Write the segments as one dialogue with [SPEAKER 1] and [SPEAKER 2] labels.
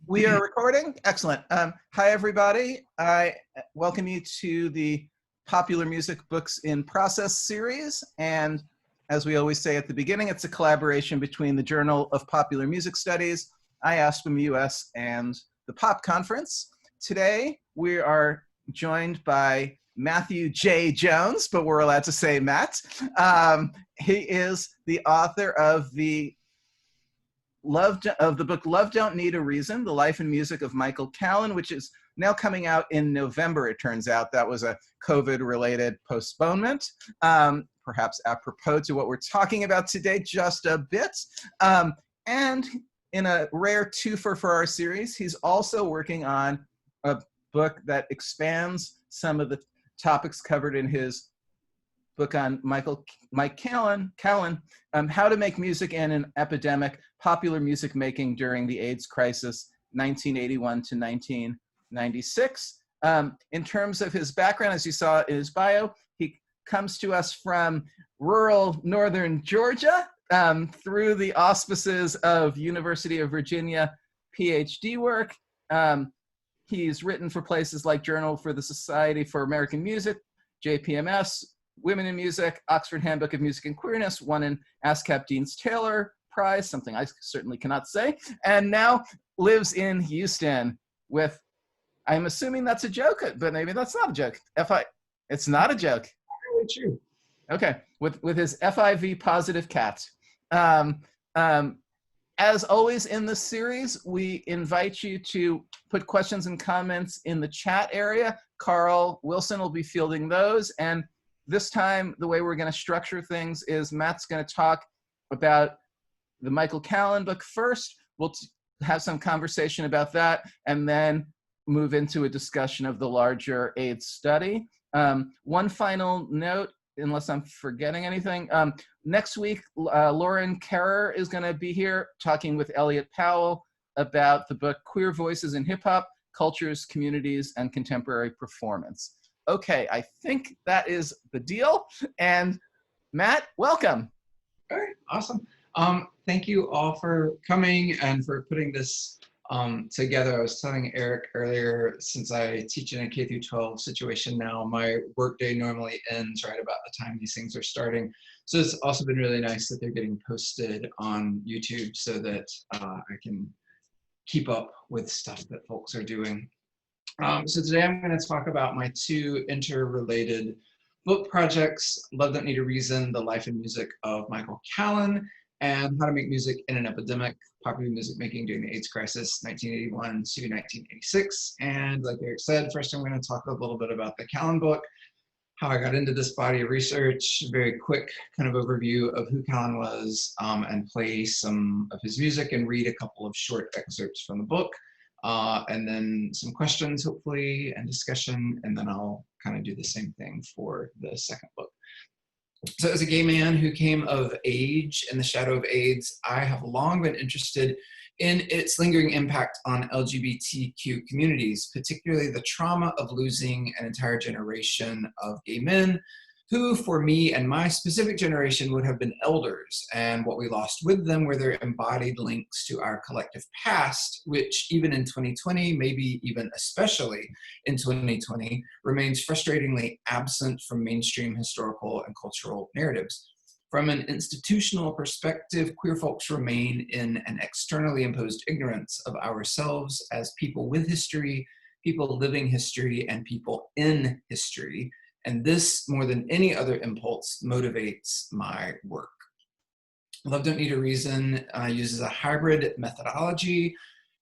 [SPEAKER 1] We are recording? Excellent. Hi, everybody. I welcome you to the Popular Music Books in Process series. And as we always say at the beginning, it's a collaboration between the Journal of Popular Music Studies, IASPM US, and the Pop Conference. Today, we are joined by Matthew J. Jones, but we're allowed to say Matt. He is the author of the book Love Don't Need a Reason, The Life and Music of Michael Callen, which is now coming out in November, it turns out. That was a COVID-related postponement, perhaps apropos to what we're talking about today just a bit. And in a rare twofer for our series, he's also working on a book that expands some of the topics covered in his book on Mike Callen, How to Make Music in an Epidemic, Popular Music Making During the AIDS Crisis, 1981 to 1996. In terms of his background, as you saw in his bio, he comes to us from rural northern Georgia through the auspices of University of Virginia PhD work. He's written for places like Journal for the Society for American Music, JPMS, Women in Music, Oxford Handbook of Music and Queerness, won an ASCAP Dean's Taylor Prize, something I certainly cannot say, and now lives in Houston with, I'm assuming that's a joke, but maybe that's not a joke. It's not a joke.
[SPEAKER 2] Really true.
[SPEAKER 1] Okay, with his FIV positive cat. As always in this series, we invite you to put questions and comments in the chat area. Carl Wilson will be fielding those, and this time, the way we're going to structure things is Matt's going to talk about the Michael Callen book first. We'll have some conversation about that and then move into a discussion of the larger AIDS study. One final note, unless I'm forgetting anything. Next week, Lauren Kerrer is going to be here talking with Elliot Powell about the book Queer Voices in Hip Hop, Cultures, Communities, and Contemporary Performance. Okay, I think that is the deal. And Matt, welcome.
[SPEAKER 2] All right, awesome. Thank you all for coming and for putting this together. I was telling Eric earlier, since I teach in a K through 12 situation now, my workday normally ends right about the time these things are starting. So it's also been really nice that they're getting posted on YouTube so that I can keep up with stuff that folks are doing. So today I'm going to talk about my two interrelated book projects, Love Don't Need a Reason, The Life and Music of Michael Callen, and How to Make Music in an Epidemic, Popular Music Making During the AIDS Crisis, 1981 to 1986. And like Eric said, first I'm going to talk a little bit about the Callen book, how I got into this body of research, a very quick kind of overview of who Callen was, and play some of his music and read a couple of short excerpts from the book. And then some questions, hopefully, and discussion, and then I'll kind of do the same thing for the second book. So as a gay man who came of age in the shadow of AIDS, I have long been interested in its lingering impact on LGBTQ communities, particularly the trauma of losing an entire generation of gay men who, for me and my specific generation, would have been elders, and what we lost with them were their embodied links to our collective past, which even in 2020, maybe even especially in 2020, remains frustratingly absent from mainstream historical and cultural narratives. From an institutional perspective, queer folks remain in an externally imposed ignorance of ourselves as people with history, people living history, and people in history. And this, more than any other impulse, motivates my work. Love Don't Need a Reason uses a hybrid methodology,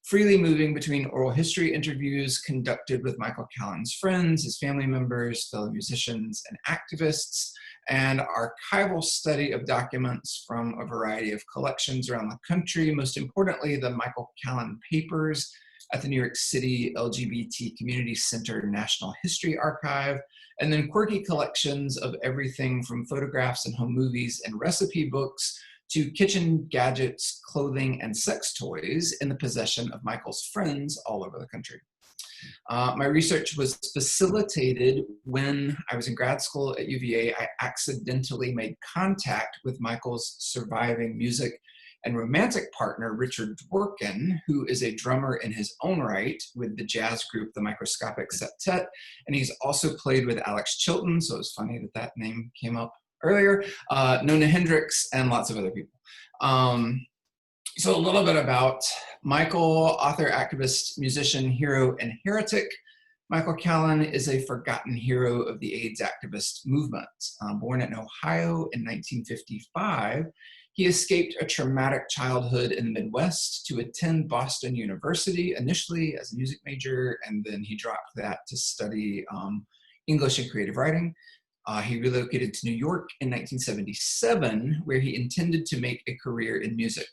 [SPEAKER 2] freely moving between oral history interviews conducted with Michael Callen's friends, his family members, fellow musicians, and activists, and archival study of documents from a variety of collections around the country, most importantly, the Michael Callen papers at the New York City LGBT Community Center National History Archive, and then quirky collections of everything from photographs and home movies and recipe books to kitchen gadgets, clothing, and sex toys in the possession of Michael's friends all over the country. My research was facilitated when I was in grad school at UVA. I accidentally made contact with Michael's surviving music and romantic partner, Richard Dworkin, who is a drummer in his own right with the jazz group, the Microscopic Septet. And he's also played with Alex Chilton, so it's funny that that name came up earlier, Nona Hendrix, and lots of other people. So a little bit about Michael, author, activist, musician, hero, and heretic. Michael Callen is a forgotten hero of the AIDS activist movement. Born in Ohio in 1955, he escaped a traumatic childhood in the Midwest to attend Boston University, initially as a music major, and then he dropped that to study English and creative writing. He relocated to New York in 1977, where he intended to make a career in music.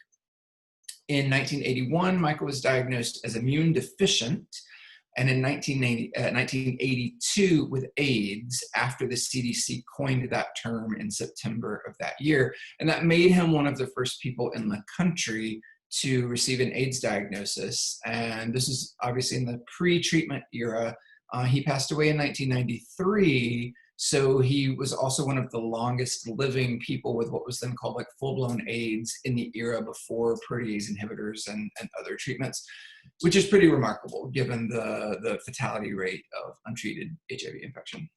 [SPEAKER 2] In 1981, Michael was diagnosed as immune deficient, and in 1982 with AIDS, after the CDC coined that term in September of that year. And that made him one of the first people in the country to receive an AIDS diagnosis. And this is obviously in the pre-treatment era. He passed away in 1993. So he was also one of the longest living people with what was then called like full-blown AIDS in the era before protease inhibitors and other treatments, which is pretty remarkable given the fatality rate of untreated HIV infection.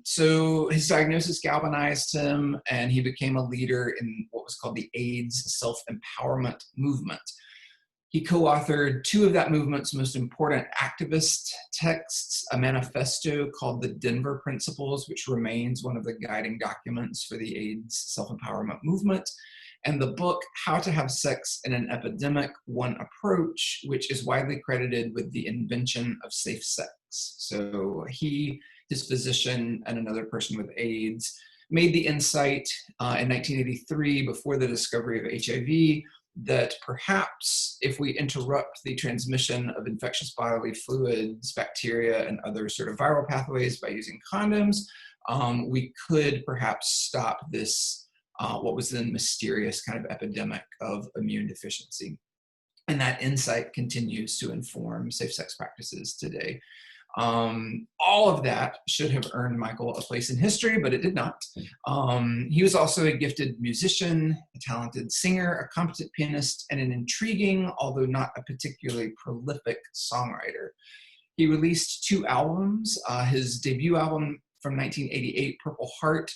[SPEAKER 2] So his diagnosis galvanized him, and he became a leader in what was called the AIDS self-empowerment movement. He co-authored two of that movement's most important activist texts, a manifesto called the Denver Principles, which remains one of the guiding documents for the AIDS self-empowerment movement, and the book, How to Have Sex in an Epidemic, One Approach, which is widely credited with the invention of safe sex. So he, his physician, and another person with AIDS made the insight in 1983, before the discovery of HIV, that perhaps if we interrupt the transmission of infectious bodily fluids, bacteria, and other sort of viral pathways by using condoms, we could perhaps stop this, what was then mysterious kind of epidemic of immune deficiency. And that insight continues to inform safe sex practices today. All of that should have earned Michael a place in history, but it did not. He was also a gifted musician, a talented singer, a competent pianist, and an intriguing, although not a particularly prolific songwriter. He released 2 albums. His debut album from 1988, Purple Heart,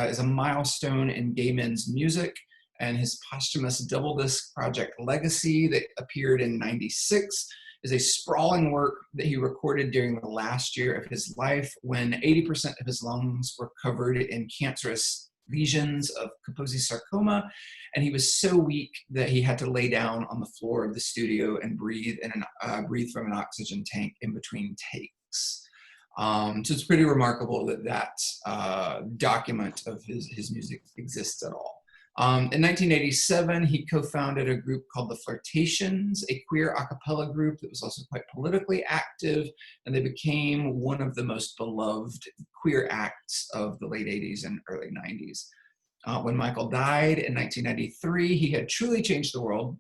[SPEAKER 2] is a milestone in gay men's music, and his posthumous double disc project Legacy that appeared in '96 is a sprawling work that he recorded during the last year of his life when 80% of his lungs were covered in cancerous lesions of Kaposi sarcoma, and he was so weak that he had to lay down on the floor of the studio and breathe from an oxygen tank in between takes. So it's pretty remarkable that that document of his music exists at all. In 1987, he co-founded a group called the Flirtations, a queer a cappella group that was also quite politically active, and they became one of the most beloved queer acts of the late 80s and early 90s. When Michael died in 1993, he had truly changed the world,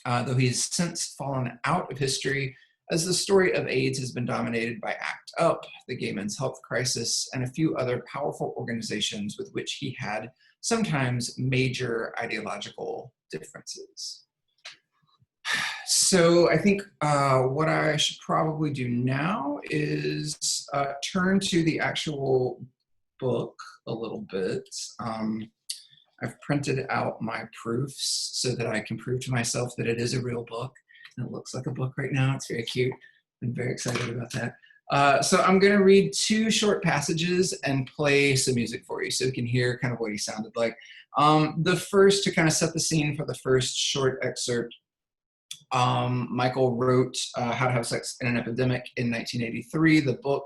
[SPEAKER 2] though he has since fallen out of history as the story of AIDS has been dominated by ACT UP, the Gay Men's Health Crisis, and a few other powerful organizations with which he had sometimes major ideological differences. So I think what I should probably do now is turn to the actual book a little bit. I've printed out my proofs so that I can prove to myself that it is a real book. And it looks like a book right now. It's very cute. I'm very excited about that. So I'm going to read 2 short passages and play some music for you so you can hear kind of what he sounded like. The first, to kind of set the scene for the first short excerpt, Michael wrote How to Have Sex in an Epidemic in 1983. The book,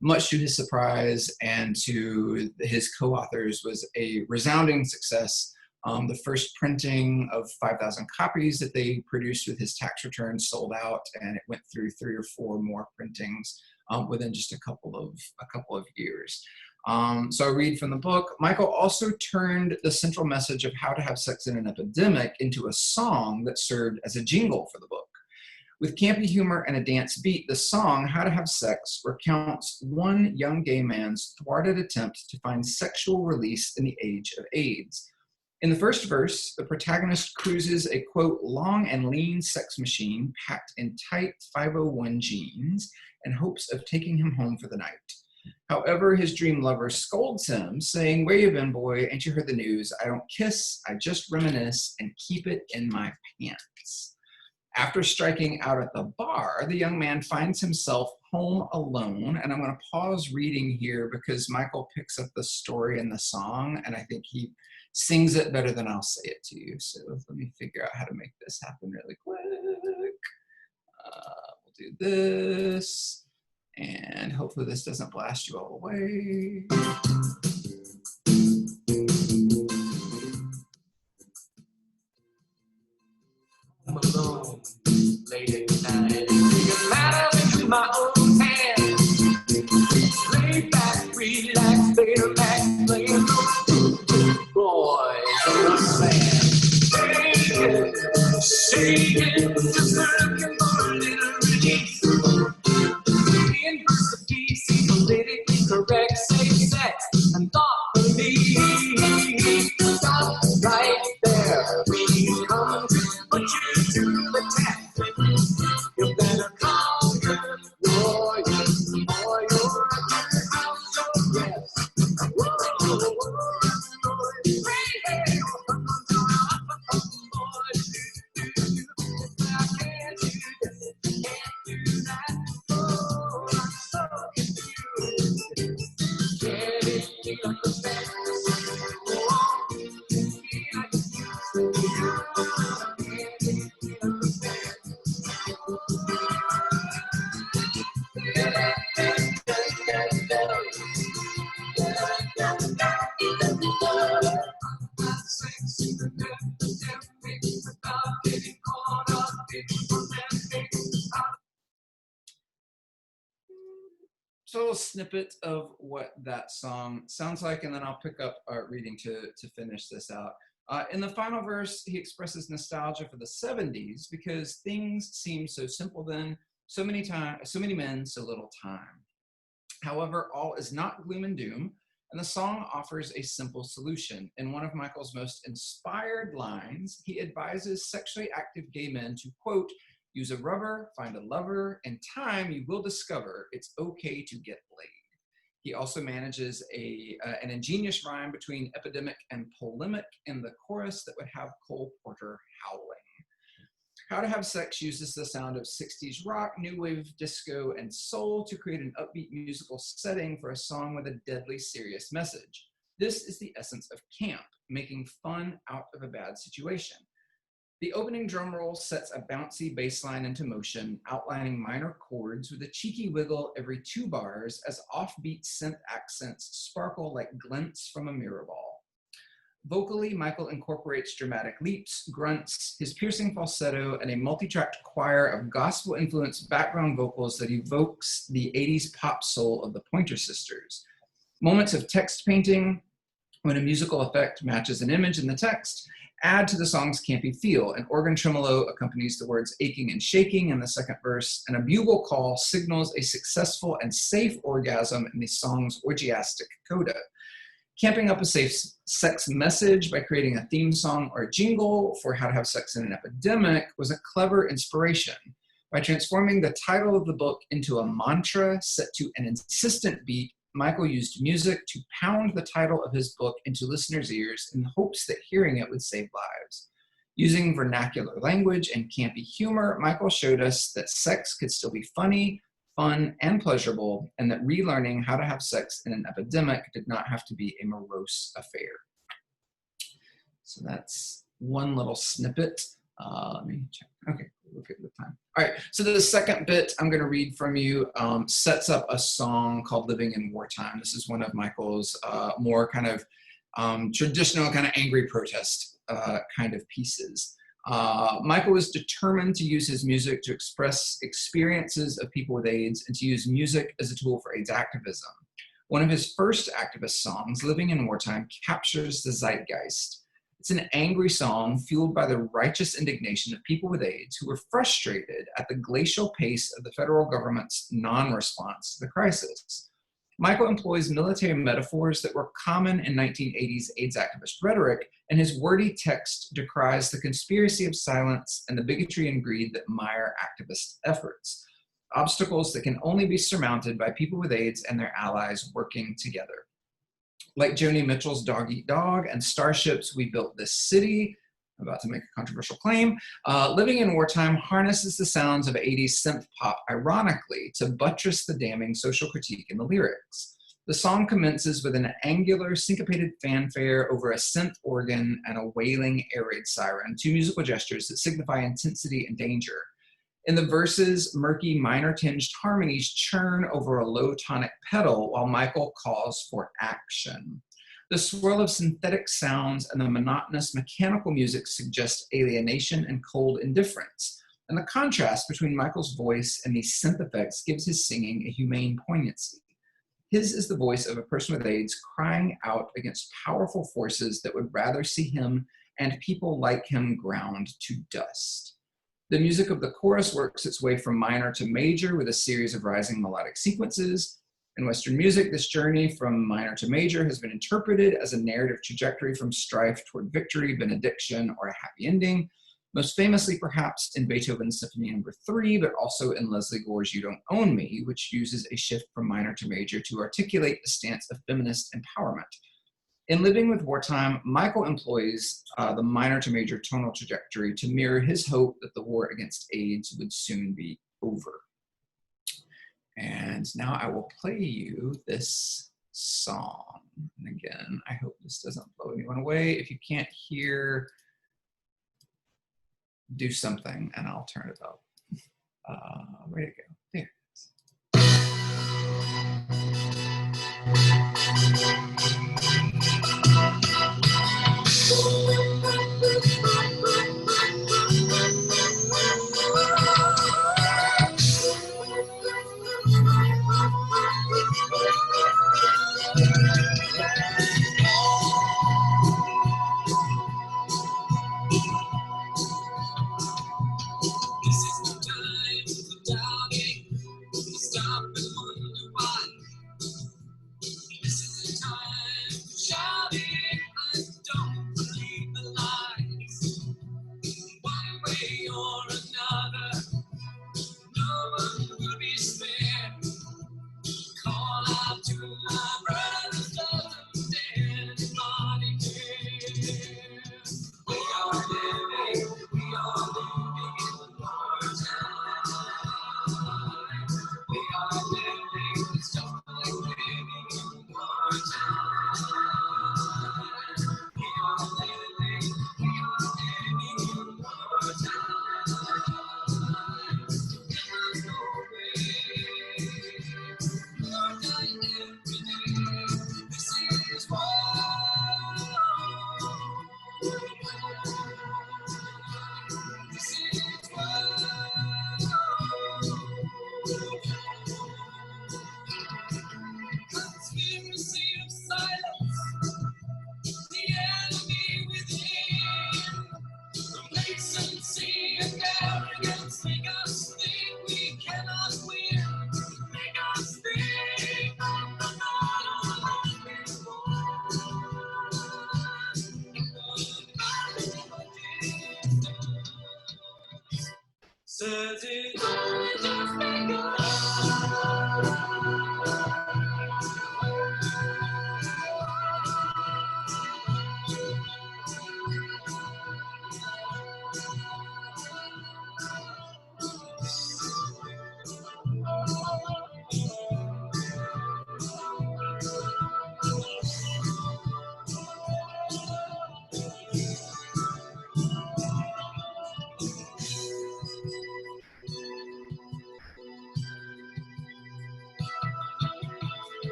[SPEAKER 2] much to his surprise and to his co-authors, was a resounding success. The first printing of 5,000 copies that they produced with his tax returns sold out, and it went through 3 or 4 more printings within just a couple of years. So I read from the book. Michael also turned the central message of How to Have Sex in an Epidemic into a song that served as a jingle for the book. With campy humor and a dance beat, the song How to Have Sex recounts one young gay man's thwarted attempt to find sexual release in the age of AIDS. In the first verse, the protagonist cruises a, quote, long and lean sex machine packed in tight 501 jeans in hopes of taking him home for the night. However, his dream lover scolds him, saying, "Where you been, boy? Ain't you heard the news? I don't kiss, I just reminisce and keep it in my pants." After striking out at the bar, the young man finds himself home alone. And I'm going to pause reading here because Michael picks up the story in the song, and I think he sings it better than I'll say it to you. So let me figure out how to make this happen really quick. We'll do this, and hopefully this doesn't blast you all away. I'm alone, late at night, taking matters into my own hands. Lay back, relax, later back, playing boys on the sand. Shaking, just looking for a little relief. In the DC, politically correct, safe sex, and thought believe. Stop right there, we come to put you to the test. You better call your lawyers, or you're at your house arrest. So a little snippet of what that song sounds like, and then I'll pick up reading to finish this out. In the final verse, he expresses nostalgia for the 70s because things seemed so simple then, so many men, so little time. However, all is not gloom and doom, and the song offers a simple solution. In one of Michael's most inspired lines, he advises sexually active gay men to, quote, use a rubber, find a lover, in time you will discover it's okay to get laid. He also manages an ingenious rhyme between epidemic and polemic in the chorus that would have Cole Porter howling. How to Have Sex uses the sound of 60s rock, new wave disco, and soul to create an upbeat musical setting for a song with a deadly serious message. This is the essence of camp, making fun out of a bad situation. The opening drum roll sets a bouncy bass line into motion, outlining minor chords with a cheeky wiggle every 2 bars as offbeat synth accents sparkle like glints from a mirror ball. Vocally, Michael incorporates dramatic leaps, grunts, his piercing falsetto, and a multi-tracked choir of gospel-influenced background vocals that evokes the 80s pop soul of the Pointer Sisters. Moments of text painting, when a musical effect matches an image in the text, add to the song's campy feel. An organ tremolo accompanies the words aching and shaking in the second verse, and a bugle call signals a successful and safe orgasm in the song's orgiastic coda. Camping up a safe sex message by creating a theme song or a jingle for How to Have Sex in an Epidemic was a clever inspiration. By transforming the title of the book into a mantra set to an insistent beat, Michael used music to pound the title of his book into listeners' ears in hopes that hearing it would save lives. Using vernacular language and campy humor, Michael showed us that sex could still be funny, fun, and pleasurable, and that relearning how to have sex in an epidemic did not have to be a morose affair. So that's one little snippet. Let me check. Okay, we're good with time. All right, so the second bit I'm going to read from you sets up a song called Living in Wartime. This is one of Michael's more kind of traditional kind of angry protest kind of pieces. Michael was determined to use his music to express experiences of people with AIDS and to use music as a tool for AIDS activism. One of his first activist songs, Living in Wartime, captures the zeitgeist. It's an angry song fueled by the righteous indignation of people with AIDS who were frustrated at the glacial pace of the federal government's non-response to the crisis. Michael employs military metaphors that were common in 1980s AIDS activist rhetoric, and his wordy text decries the conspiracy of silence and the bigotry and greed that mire activist efforts, obstacles that can only be surmounted by people with AIDS and their allies working together. Like Joni Mitchell's Dog Eat Dog and Starships, We Built This City, I'm about to make a controversial claim, Living in Wartime harnesses the sounds of 80s synth pop ironically to buttress the damning social critique in the lyrics. The song commences with an angular, syncopated fanfare over a synth organ and a wailing air raid siren, two musical gestures that signify intensity and danger. In the verses, murky minor-tinged harmonies churn over a low tonic pedal while Michael calls for action. The swirl of synthetic sounds and the monotonous mechanical music suggest alienation and cold indifference, and the contrast between Michael's voice and these synth effects gives his singing a humane poignancy. His is the voice of a person with AIDS crying out against powerful forces that would rather see him and people like him ground to dust. The music of the chorus works its way from minor to major with a series of rising melodic sequences. In Western music, this journey from minor to major has been interpreted as a narrative trajectory from strife toward victory, benediction, or a happy ending, most famously perhaps in Beethoven's Symphony No. 3, but also in Leslie Gore's You Don't Own Me, which uses a shift from minor to major to articulate a stance of feminist empowerment. In Living with Wartime, Michael employs the minor to major tonal trajectory to mirror his hope that the war against AIDS would soon be over. And now I will play you this song. And again, I hope this doesn't blow anyone away. If you can't hear, do something and I'll turn it up. Where'd it go? There it is.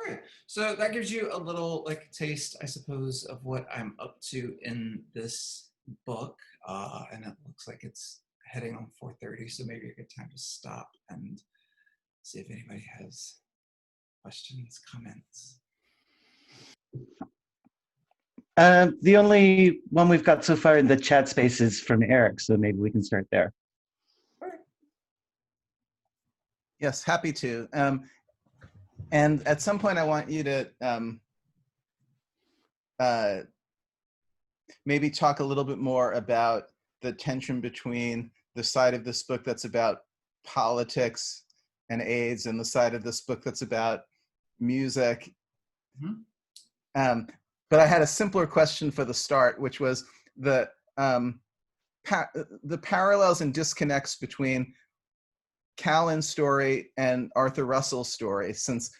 [SPEAKER 2] right. So that gives you a little like taste, I suppose, of what I'm up to in this book. And it looks like it's heading on 4:30, so maybe a good time to stop and see if anybody has questions, comments.
[SPEAKER 3] The only one we've got so far in the chat space is from Eric, so maybe we can start there.
[SPEAKER 1] Yes, happy to. And at some point, I want you to maybe talk a little bit more about the tension between the side of this book that's about politics and AIDS and the side of this book that's about music.
[SPEAKER 2] Mm-hmm.
[SPEAKER 1] But I had a simpler question for the start, which was the parallels and disconnects between Callen's story and Arthur Russell's story, since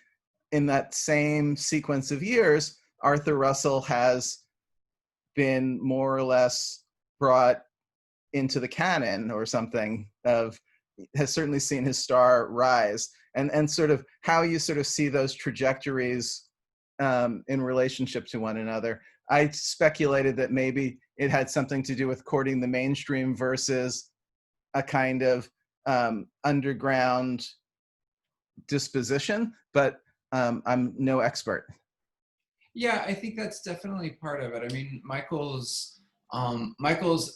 [SPEAKER 1] in that same sequence of years, Arthur Russell has been more or less brought into the canon or something, has certainly seen his star rise, and sort of how you sort of see those trajectories in relationship to one another. I speculated that maybe it had something to do with courting the mainstream versus a kind of underground disposition, but I'm no expert.
[SPEAKER 2] Yeah, I think that's definitely part of it. I mean, Michael's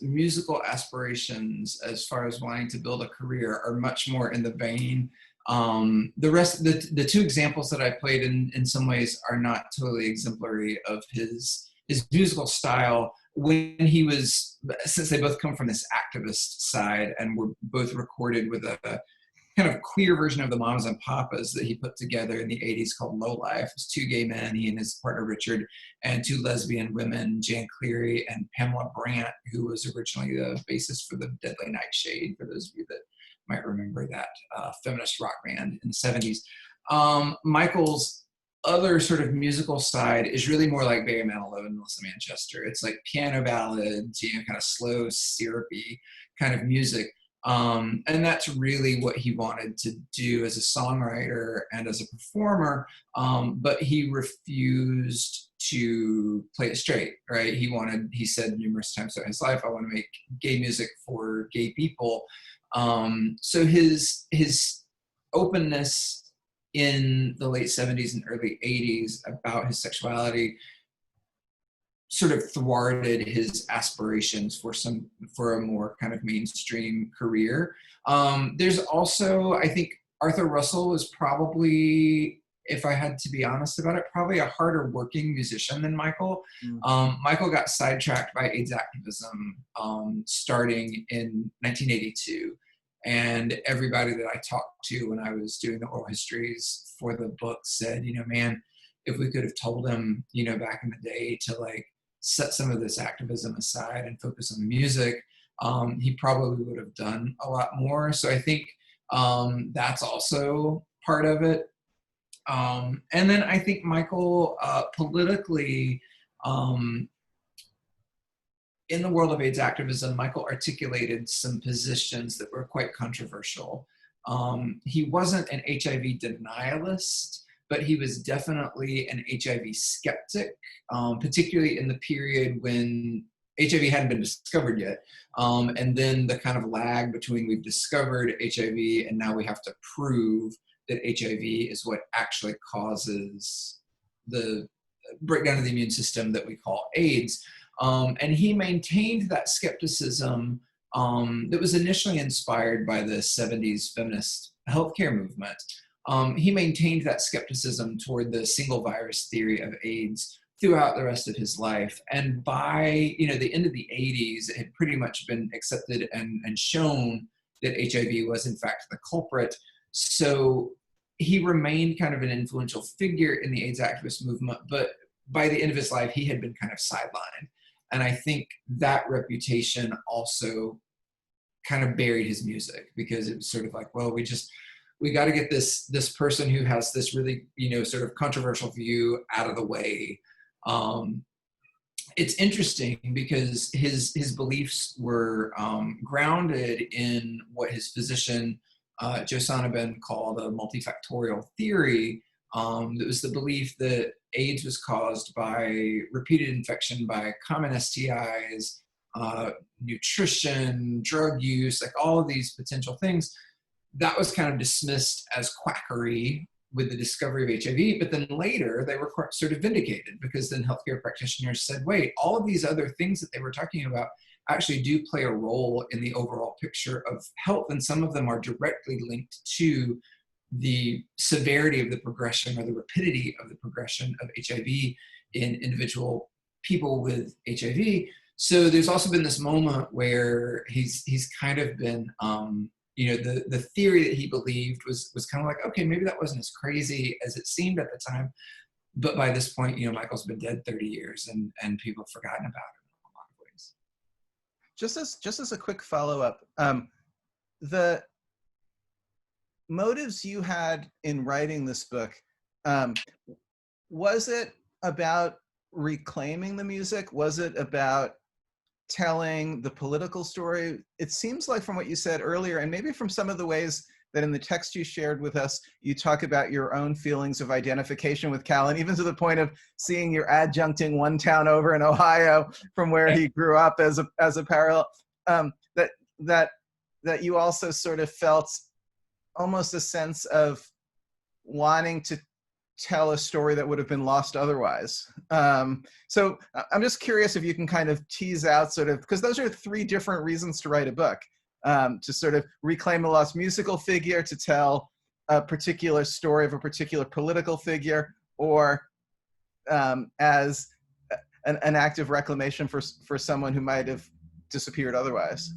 [SPEAKER 2] musical aspirations as far as wanting to build a career are much more in the vein. The two examples that I played in some ways are not totally exemplary of his musical style when he was, since they both come from this activist side and were both recorded with a kind of queer version of the Mamas and Papas that he put together in the 80s called Low Life. It was two gay men, he and his partner Richard, and two lesbian women, Jan Cleary and Pamela Brandt, who was originally the bassist for the Deadly Nightshade, for those of you that might remember that feminist rock band in the 70s. Michael's other sort of musical side is really more like Barry Manilow and Melissa Manchester. It's like piano ballads, kind of slow, syrupy kind of music. And that's really what he wanted to do as a songwriter and as a performer, but he refused to play it straight, right? He said numerous times throughout his life, I want to make gay music for gay people. So his openness in the late 70s and early 80s about his sexuality sort of thwarted his aspirations for a more kind of mainstream career. There's also, I think Arthur Russell was probably, if I had to be honest about it, probably a harder working musician than Michael. Michael got sidetracked by AIDS activism starting in 1982. And everybody that I talked to when I was doing the oral histories for the book said, man, if we could have told him, back in the day to like set some of this activism aside and focus on the music, he probably would have done a lot more. So I think that's also part of it. And then I think Michael politically, in the world of AIDS activism, Michael articulated some positions that were quite controversial. He wasn't an HIV denialist, but he was definitely an HIV skeptic, particularly in the period when HIV hadn't been discovered yet. And then the kind of lag between we've discovered HIV and now we have to prove that HIV is what actually causes the breakdown of the immune system that we call AIDS. And he maintained that skepticism that was initially inspired by the 70s feminist healthcare movement. He maintained that skepticism toward the single virus theory of AIDS throughout the rest of his life. And by the end of the 80s, it had pretty much been accepted and shown that HIV was in fact the culprit. So he remained kind of an influential figure in the AIDS activist movement, but by the end of his life, he had been kind of sidelined. And I think that reputation also kind of buried his music, because it was sort of like, well, we got to get this person who has this really, sort of controversial view out of the way. It's interesting because his beliefs were grounded in what his physician, Joe Sonnabend, called a multifactorial theory, It was the belief that AIDS was caused by repeated infection by common STIs, nutrition, drug use, like all of these potential things. That was kind of dismissed as quackery with the discovery of HIV, but then later they were sort of vindicated, because then healthcare practitioners said, wait, all of these other things that they were talking about actually do play a role in the overall picture of health, and some of them are directly linked to the severity of the progression or the rapidity of the progression of HIV in individual people with HIV. So there's also been this moment where he's kind of been, the theory that he believed was kind of like, okay, maybe that wasn't as crazy as it seemed at the time. But by this point, Michael's been dead 30 years and people have forgotten about him in a lot of ways.
[SPEAKER 1] Just as a quick follow-up, the motives you had in writing this book, was it about reclaiming the music? Was it about telling the political story? It seems like from what you said earlier, and maybe from some of the ways that in the text you shared with us, you talk about your own feelings of identification with Callen, even to the point of seeing your adjuncting one town over in Ohio from where he grew up as a parallel, that you also sort of felt almost a sense of wanting to tell a story that would have been lost otherwise. So I'm just curious if you can kind of tease out sort of, because those are three different reasons to write a book, to sort of reclaim a lost musical figure, to tell a particular story of a particular political figure, or as an act of reclamation for someone who might have disappeared otherwise.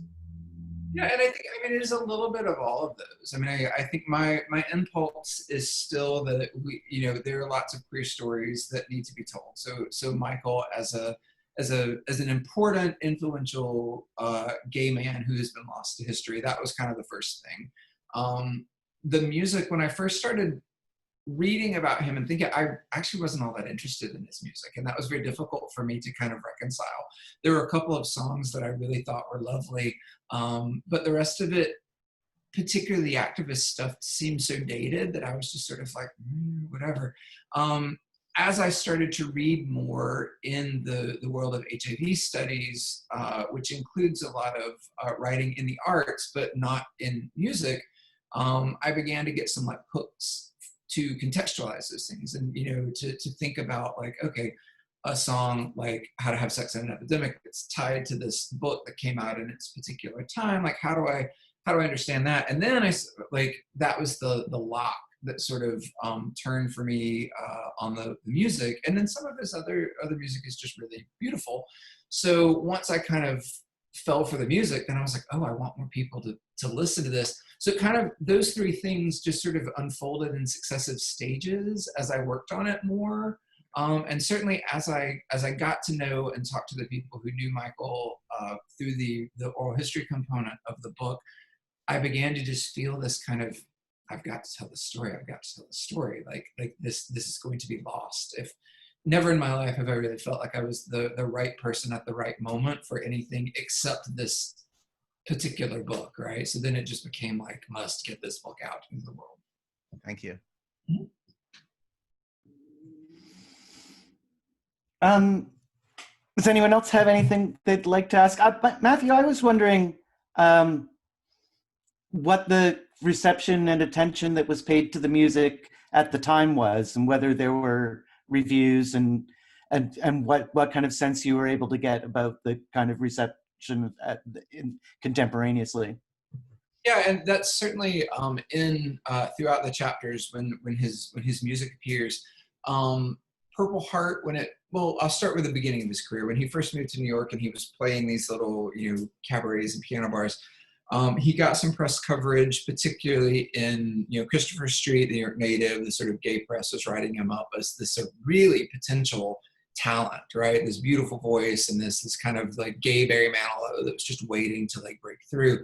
[SPEAKER 2] Yeah, and I mean, it is a little bit of all of those. I mean, I think my impulse is still that there are lots of queer stories that need to be told. So Michael, as an important, influential gay man who has been lost to history, that was kind of the first thing. The music, when I first started reading about him and thinking, I actually wasn't all that interested in his music, and that was very difficult for me to kind of reconcile. There were a couple of songs that I really thought were lovely, but the rest of it, particularly the activist stuff, seemed so dated that I was just sort of like, whatever. As I started to read more in the world of HIV studies, which includes a lot of writing in the arts, but not in music, I began to get some like hooks to contextualize those things, and to think about, like, okay, a song like How to Have Sex in an Epidemic that's tied to this book that came out in its particular time, like how do I understand that? And then that was the lock that sort of turned for me on the music. And then some of his other music is just really beautiful. So once I kind of fell for the music, then I was like, oh, I want more people to listen to this. So kind of those three things just sort of unfolded in successive stages as I worked on it more. And certainly as I got to know and talk to the people who knew Michael through the oral history component of the book, I began to just feel this kind of, I've got to tell the story. I've got to tell the story. Like this is going to be lost. If never in my life have I really felt like I was the right person at the right moment for anything except this particular book, right? So then it just became like, must get this book out into the world.
[SPEAKER 1] Thank you.
[SPEAKER 2] Mm-hmm.
[SPEAKER 3] Does anyone else have anything they'd like to ask? Matthew, I was wondering what the reception and attention that was paid to the music at the time was, and whether there were reviews and what kind of sense you were able to get about the kind of reception contemporaneously.
[SPEAKER 2] Yeah, and that's certainly in throughout the chapters when his music appears. Purple Heart, I'll start with the beginning of his career. When he first moved to New York and he was playing these little cabarets and piano bars, he got some press coverage, particularly in Christopher Street, the New York native. The sort of gay press was writing him up as this really potential talent, right? This beautiful voice and this kind of like gay Barry Manilow that was just waiting to like break through.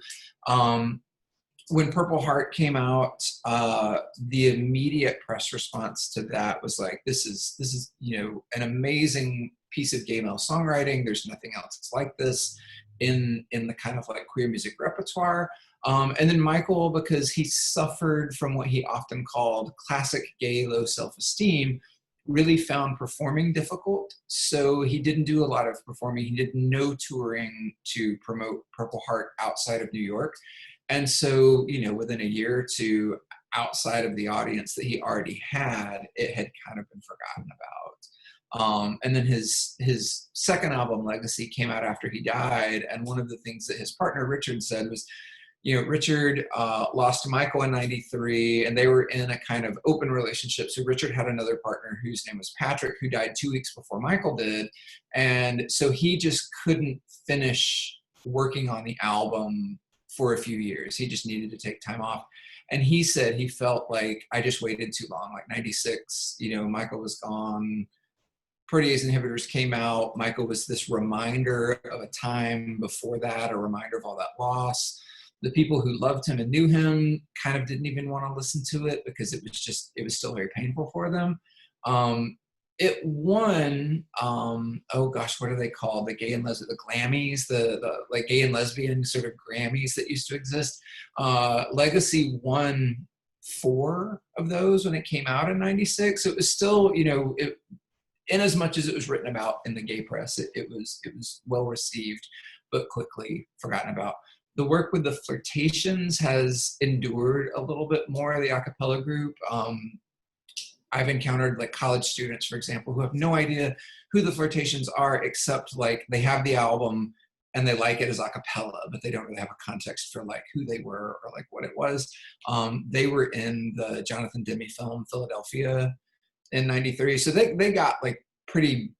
[SPEAKER 2] When Purple Heart came out, the immediate press response to that was like, this is an amazing piece of gay male songwriting. There's nothing else like this in the kind of like queer music repertoire. And then Michael, because he suffered from what he often called classic gay low self-esteem, really found performing difficult. So he didn't do a lot of performing. He did no touring to promote Purple Heart outside of New York. And so, within a year or two, outside of the audience that he already had, it had kind of been forgotten about. And then his second album, Legacy, came out after he died. And one of the things that his partner, Richard, said was, Richard lost Michael in '93, and they were in a kind of open relationship. So Richard had another partner whose name was Patrick, who died 2 weeks before Michael did. And so he just couldn't finish working on the album for a few years. He just needed to take time off. And he said he felt like, I just waited too long, like '96, Michael was gone. Protease inhibitors came out. Michael was this reminder of a time before that, a reminder of all that loss. The people who loved him and knew him kind of didn't even want to listen to it because it was still very painful for them. It won, oh gosh, what are they called? The gay and lesbian, the Grammys, the like gay and lesbian sort of Grammys that used to exist. Legacy won 4 of those when it came out in '96. So it was still, in as much as it was written about in the gay press, it was well received, but quickly forgotten about. The work with the Flirtations has endured a little bit more, the a cappella group. I've encountered like college students, for example, who have no idea who the Flirtations are, except like they have the album and they like it as a cappella, but they don't really have a context for like who they were or like what it was. They were in the Jonathan Demme film, Philadelphia, in '93. So they got like pretty,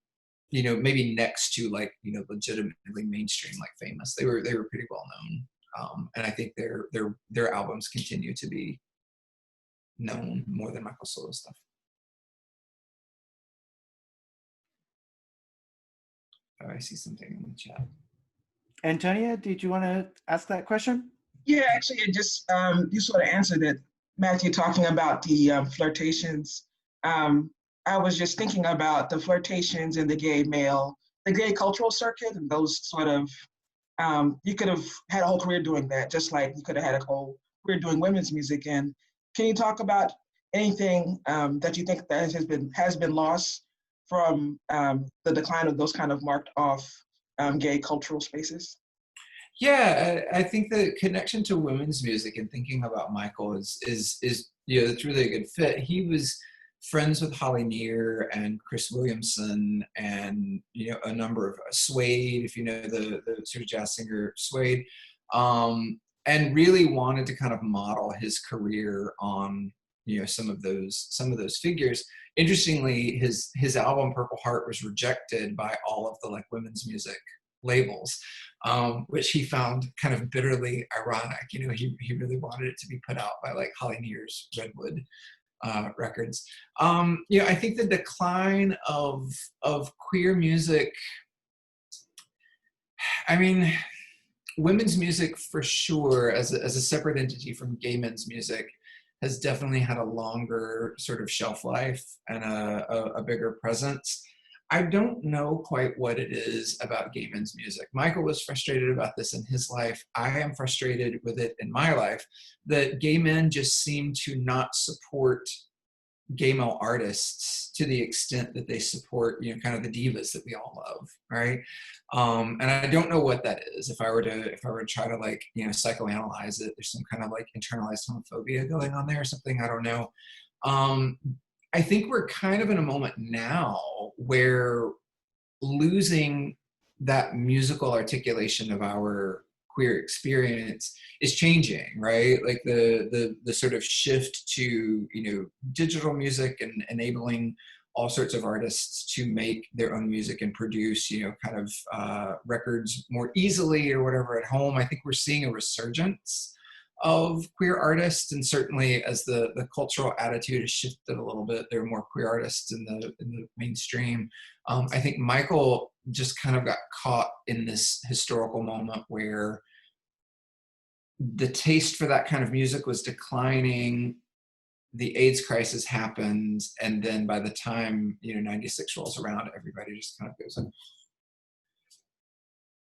[SPEAKER 2] maybe next to like, legitimately mainstream, like famous. They were pretty well known. And I think their albums continue to be known more than Michael's solo stuff. Oh, I see something in the chat.
[SPEAKER 3] Antonia, did you want to ask that question?
[SPEAKER 4] Yeah, actually, it just you sort of answered it, Matthew, talking about the Flirtations. I was just thinking about the Flirtations and the gay cultural circuit, and those sort of, you could have had a whole career doing that, just like you could have had a whole career doing women's music. And can you talk about anything that you think that has been lost from the decline of those kind of marked off gay cultural spaces?
[SPEAKER 2] Yeah, I think the connection to women's music and thinking about Michael is it's really a good fit. He was friends with Holly Near and Chris Williamson and a number of Suede, if you know the sort of jazz singer Suede, and really wanted to kind of model his career on some of those figures. Interestingly, his album Purple Heart was rejected by all of the like women's music labels, which he found kind of bitterly ironic. He really wanted it to be put out by like Holly Near's Redwood records. I think the decline of queer music, I mean, women's music for sure as a separate entity from gay men's music has definitely had a longer sort of shelf life and a bigger presence. I don't know quite what it is about gay men's music. Michael was frustrated about this in his life. I am frustrated with it in my life, that gay men just seem to not support gay male artists to the extent that they support, kind of the divas that we all love, right? And I don't know what that is. If I were to try to like, psychoanalyze it, there's some kind of like internalized homophobia going on there or something. I don't know. I think we're kind of in a moment now where losing that musical articulation of our queer experience is changing, right? Like the sort of shift to, digital music and enabling all sorts of artists to make their own music and produce, kind of records more easily or whatever at home. I think we're seeing a resurgence of queer artists, and certainly as the cultural attitude has shifted a little bit, there are more queer artists in the mainstream. I think Michael just kind of got caught in this historical moment where the taste for that kind of music was declining. The AIDS crisis happened, and then by the time 96 rolls around, everybody just kind of goes in.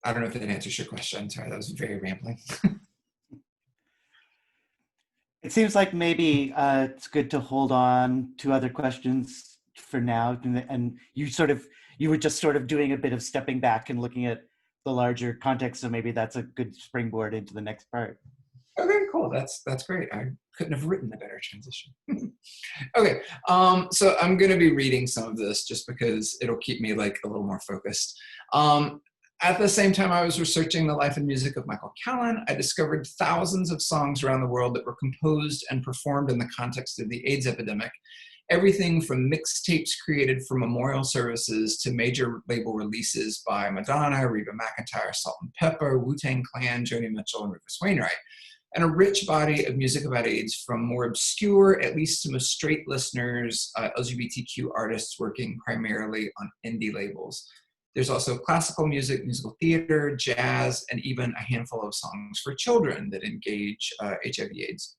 [SPEAKER 2] I don't know if that answers your question. Sorry, that was very rambling.
[SPEAKER 3] It seems like maybe it's good to hold on to other questions for now, and you were just sort of doing a bit of stepping back and looking at the larger context, so maybe that's a good springboard into the next part.
[SPEAKER 2] Okay, cool. That's great. I couldn't have written a better transition. Okay, so I'm going to be reading some of this just because it'll keep me like a little more focused. At the same time I was researching the life and music of Michael Callen, I discovered thousands of songs around the world that were composed and performed in the context of the AIDS epidemic. Everything from mixtapes created for memorial services to major label releases by Madonna, Reba McEntire, Salt and Pepper, Wu-Tang Clan, Joni Mitchell, and Rufus Wainwright. And a rich body of music about AIDS from more obscure, at least to most straight listeners, LGBTQ artists working primarily on indie labels. There's also classical music, musical theater, jazz, and even a handful of songs for children that engage HIV/AIDS.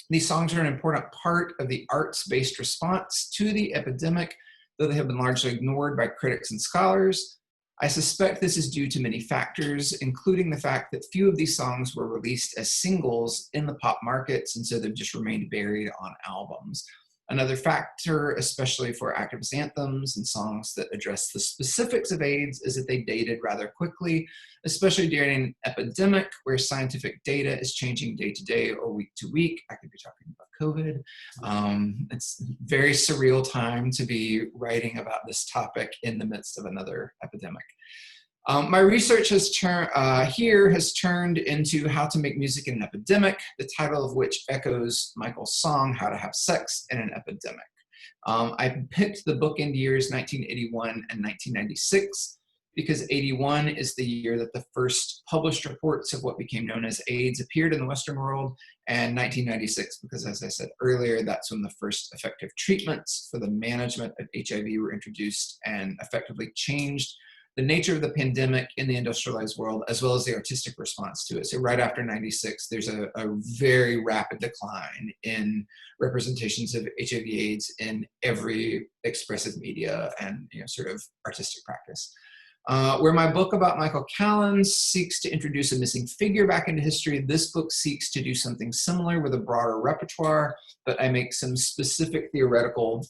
[SPEAKER 2] These songs are an important part of the arts-based response to the epidemic, though they have been largely ignored by critics and scholars. I suspect this is due to many factors, including the fact that few of these songs were released as singles in the pop markets, and so they've just remained buried on albums. Another factor, especially for activist anthems and songs that address the specifics of AIDS, is that they dated rather quickly, especially during an epidemic where scientific data is changing day to day or week to week. I could be talking about COVID. It's a very surreal time to be writing about this topic in the midst of another epidemic. My research has turned into How to Make Music in an Epidemic, the title of which echoes Michael's song, How to Have Sex in an Epidemic. I picked the bookend years 1981 and 1996 because 81 is the year that the first published reports of what became known as AIDS appeared in the Western world, and 1996 because, as I said earlier, that's when the first effective treatments for the management of HIV were introduced and effectively changed the nature of the pandemic in the industrialized world, as well as the artistic response to it. So right after 96, there's a very rapid decline in representations of HIV/AIDS in every expressive media and sort of artistic practice. Where my book about Michael Callen seeks to introduce a missing figure back into history, this book seeks to do something similar with a broader repertoire, but I make some specific theoretical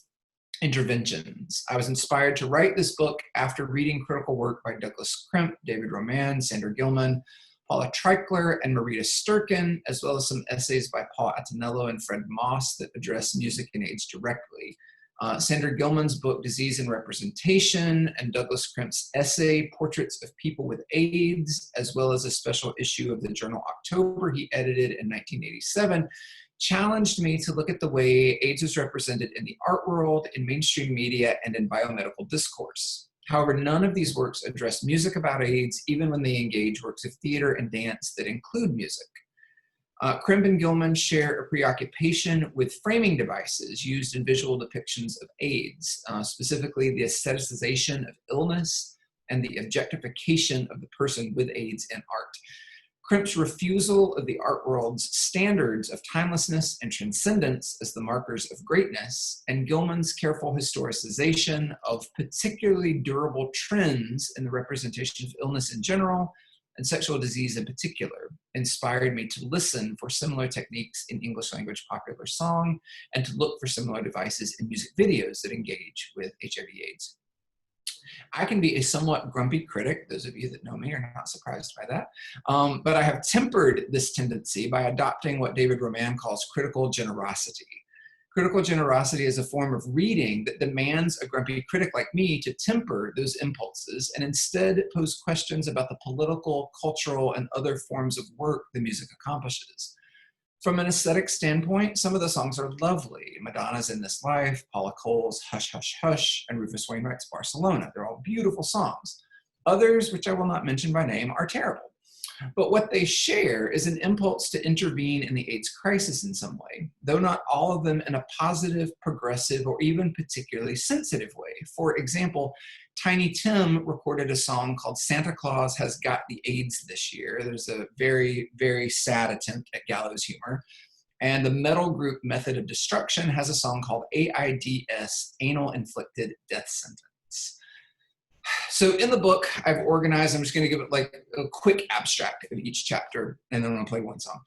[SPEAKER 2] interventions. I was inspired to write this book after reading critical work by Douglas Crimp, David Roman, Sandra Gilman, Paula Treichler, and Marita Sturken, as well as some essays by Paul Attanello and Fred Moss that address music and AIDS directly. Sandra Gilman's book, Disease and Representation, and Douglas Crimp's essay, Portraits of People with AIDS, as well as a special issue of the journal October he edited in 1987, challenged me to look at the way AIDS is represented in the art world, in mainstream media, and in biomedical discourse. However, none of these works address music about AIDS, even when they engage works of theater and dance that include music. Crimp and Gilman share a preoccupation with framing devices used in visual depictions of AIDS, specifically the aestheticization of illness and the objectification of the person with AIDS in art. Crimp's refusal of the art world's standards of timelessness and transcendence as the markers of greatness, and Gilman's careful historicization of particularly durable trends in the representation of illness in general and sexual disease in particular, inspired me to listen for similar techniques in English language popular song and to look for similar devices in music videos that engage with HIV/AIDS. I can be a somewhat grumpy critic. Those of you that know me are not surprised by that. But I have tempered this tendency by adopting what David Roman calls critical generosity. Critical generosity is a form of reading that demands a grumpy critic like me to temper those impulses and instead pose questions about the political, cultural, and other forms of work the music accomplishes. From an aesthetic standpoint, some of the songs are lovely. Madonna's In This Life, Paula Cole's Hush, Hush, Hush, and Rufus Wainwright's Barcelona. They're all beautiful songs. Others, which I will not mention by name, are terrible. But what they share is an impulse to intervene in the AIDS crisis in some way, though not all of them in a positive, progressive, or even particularly sensitive way. For example, Tiny Tim recorded a song called Santa Claus Has Got the AIDS This Year. There's a very, very sad attempt at gallows humor. And the metal group Method of Destruction has a song called AIDS, Anal Inflicted Death Sentence. So in the book, I've organized, I'm just going to give it like a quick abstract of each chapter, and then I'm going to play one song.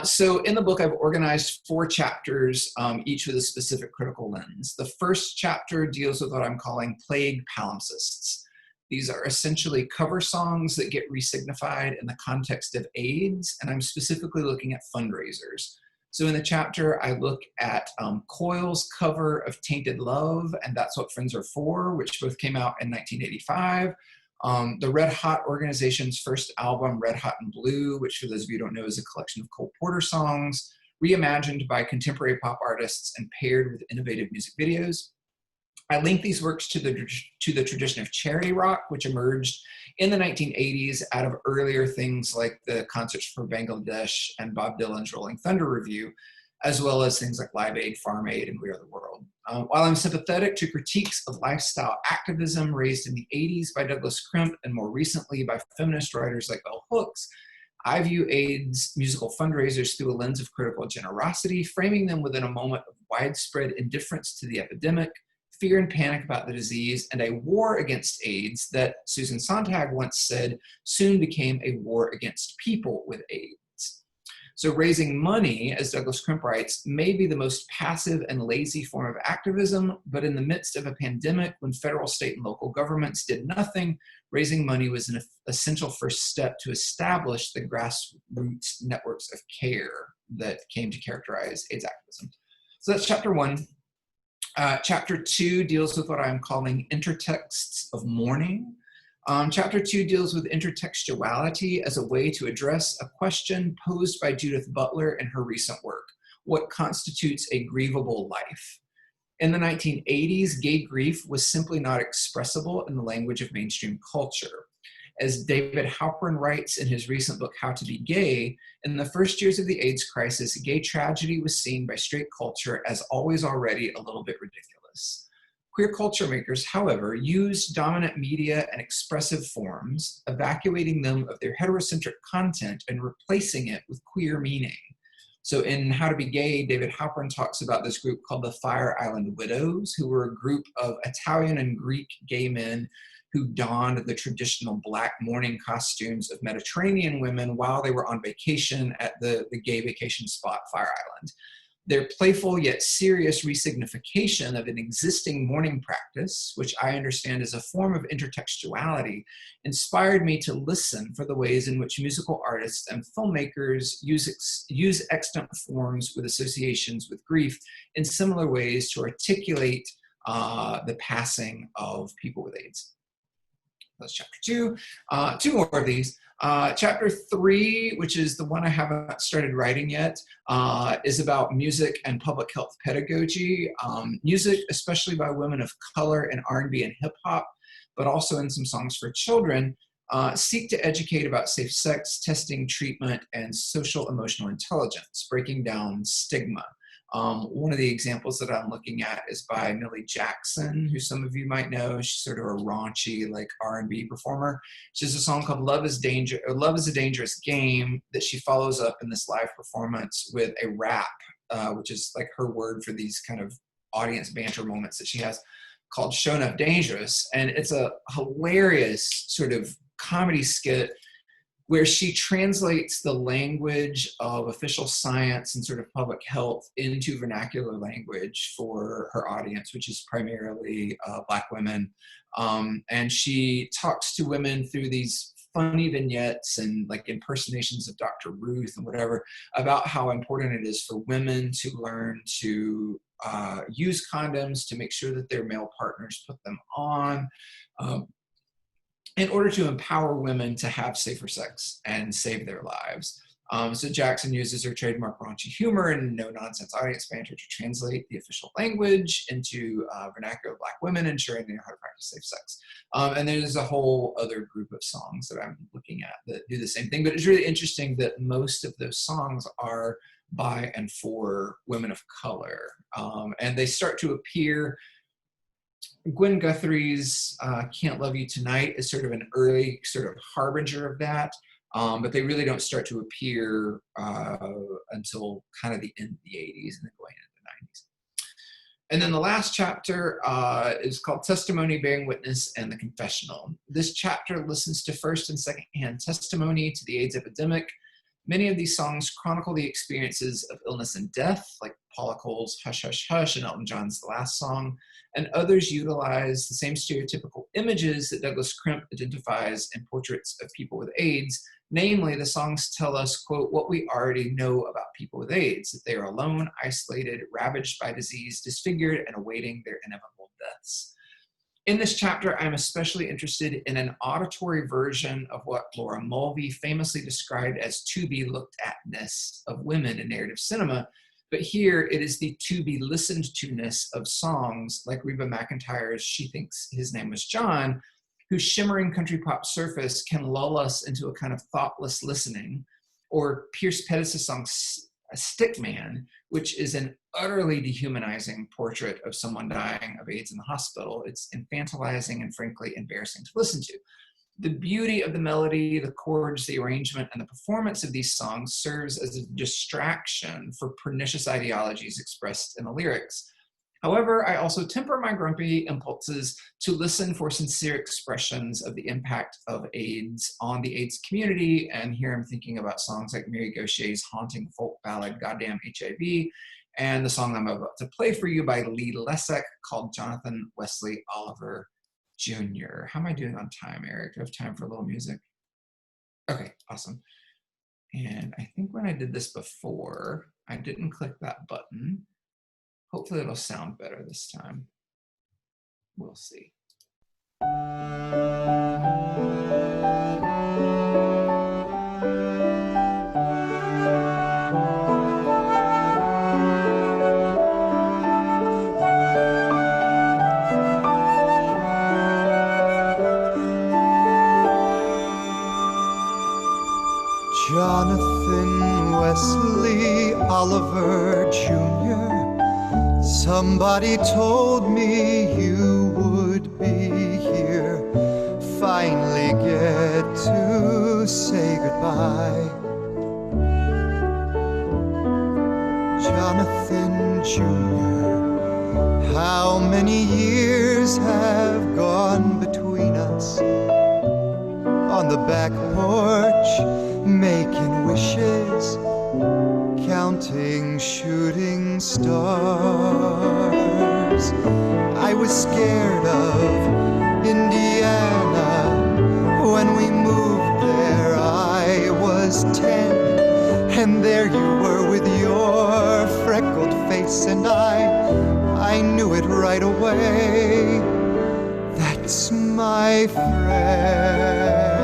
[SPEAKER 2] So in the book, I've organized 4 chapters, each with a specific critical lens. The first chapter deals with what I'm calling plague palimpsests. These are essentially cover songs that get resignified in the context of AIDS, and I'm specifically looking at fundraisers. So in the chapter, I look at Coil's cover of Tainted Love and That's What Friends Are For, which both came out in 1985. The Red Hot organization's first album, Red Hot and Blue, which for those of you who don't know is a collection of Cole Porter songs, reimagined by contemporary pop artists and paired with innovative music videos. I link these works to the tradition of charity rock, which emerged in the 1980s out of earlier things like the Concerts for Bangladesh and Bob Dylan's Rolling Thunder Review, as well as things like Live Aid, Farm Aid, and We Are the World. While I'm sympathetic to critiques of lifestyle activism raised in the 80s by Douglas Crimp and more recently by feminist writers like Bell Hooks, I view AIDS musical fundraisers through a lens of critical generosity, framing them within a moment of widespread indifference to the epidemic, fear and panic about the disease, and a war against AIDS that Susan Sontag once said soon became a war against people with AIDS. So raising money, as Douglas Crimp writes, may be the most passive and lazy form of activism, but in the midst of a pandemic when federal, state, and local governments did nothing, raising money was an essential first step to establish the grassroots networks of care that came to characterize AIDS activism. So that's chapter 1. Chapter 2 deals with what I'm calling intertexts of mourning. Chapter 2 deals with intertextuality as a way to address a question posed by Judith Butler in her recent work: what constitutes a grievable life? In the 1980s, gay grief was simply not expressible in the language of mainstream culture. As David Halpern writes in his recent book, How to Be Gay, in the first years of the AIDS crisis, gay tragedy was seen by straight culture as always already a little bit ridiculous. Queer culture makers, however, used dominant media and expressive forms, evacuating them of their heterocentric content and replacing it with queer meaning. So in How to Be Gay, David Halpern talks about this group called the Fire Island Widows, who were a group of Italian and Greek gay men who donned the traditional Black mourning costumes of Mediterranean women while they were on vacation at the gay vacation spot, Fire Island. Their playful yet serious resignification of an existing mourning practice, which I understand is a form of intertextuality, inspired me to listen for the ways in which musical artists and filmmakers use extant forms with associations with grief in similar ways to articulate the passing of people with AIDS. That's chapter 2. 2 more of these. Chapter 3, which is the one I haven't started writing yet, is about music and public health pedagogy. Music, especially by women of color in R&B and hip hop, but also in some songs for children, seek to educate about safe sex, testing, treatment, and social emotional intelligence, breaking down stigma. One of the examples that I'm looking at is by Millie Jackson, who some of you might know. She's sort of a raunchy, like R&B performer. She has a song called Love is a Dangerous Game that she follows up in this live performance with a rap, which is like her word for these kind of audience banter moments that she has, called Shown Up Dangerous. And it's a hilarious sort of comedy skit where she translates the language of official science and sort of public health into vernacular language for her audience, which is primarily Black women. And she talks to women through these funny vignettes and like impersonations of Dr. Ruth and whatever about how important it is for women to learn to use condoms, to make sure that their male partners put them on, in order to empower women to have safer sex and save their lives. So Jackson uses her trademark raunchy humor and no-nonsense audience banter to translate the official language into vernacular Black women, ensuring they know how to practice safe sex. And there's a whole other group of songs that I'm looking at that do the same thing. But it's really interesting that most of those songs are by and for women of color. And they start to appear. Gwen Guthrie's Can't Love You Tonight is sort of an early sort of harbinger of that, but they really don't start to appear until kind of the end of the 80s and then going into the 90s. And then the last chapter is called Testimony, Bearing Witness, and the Confessional. This chapter listens to first and second-hand testimony to the AIDS epidemic, Many of these songs chronicle the experiences of illness and death, like Paula Cole's Hush, Hush, Hush and Elton John's The Last Song, and others utilize the same stereotypical images that Douglas Crimp identifies in portraits of people with AIDS. Namely, the songs tell us, quote, what we already know about people with AIDS, that they are alone, isolated, ravaged by disease, disfigured, and awaiting their inevitable deaths. In this chapter, I'm especially interested in an auditory version of what Laura Mulvey famously described as to be looked at-ness of women in narrative cinema, but here it is the to be listened to-ness of songs like Reba McEntire's She Thinks His Name Was John, whose shimmering country pop surface can lull us into a kind of thoughtless listening, or Pierce Pettis' song Stick Man, which is an utterly dehumanizing portrait of someone dying of AIDS in the hospital. It's infantilizing and frankly embarrassing to listen to. The beauty of the melody, the chords, the arrangement, and the performance of these songs serves as a distraction for pernicious ideologies expressed in the lyrics. However, I also temper my grumpy impulses to listen for sincere expressions of the impact of AIDS on the AIDS community, and here I'm thinking about songs like Mary Gaucher's haunting folk ballad, Goddamn HIV, and the song I'm about to play for you by Lee Lessek called Jonathan Wesley Oliver Jr. How am I doing on time, Eric? Do I have time for a little music? Okay, awesome. And I think when I did this before, I didn't click that button. Hopefully it'll sound better this time. We'll see.
[SPEAKER 5] Jonathan Wesley Oliver Jr. Somebody told me you would be here. Finally get to say goodbye. Jonathan Jr., how many years have gone between us? On the back porch, making wishes, counting shooting stars. I was scared of Indiana when we moved there. I was 10, and there you were with your freckled face, and I knew it right away. That's my friend.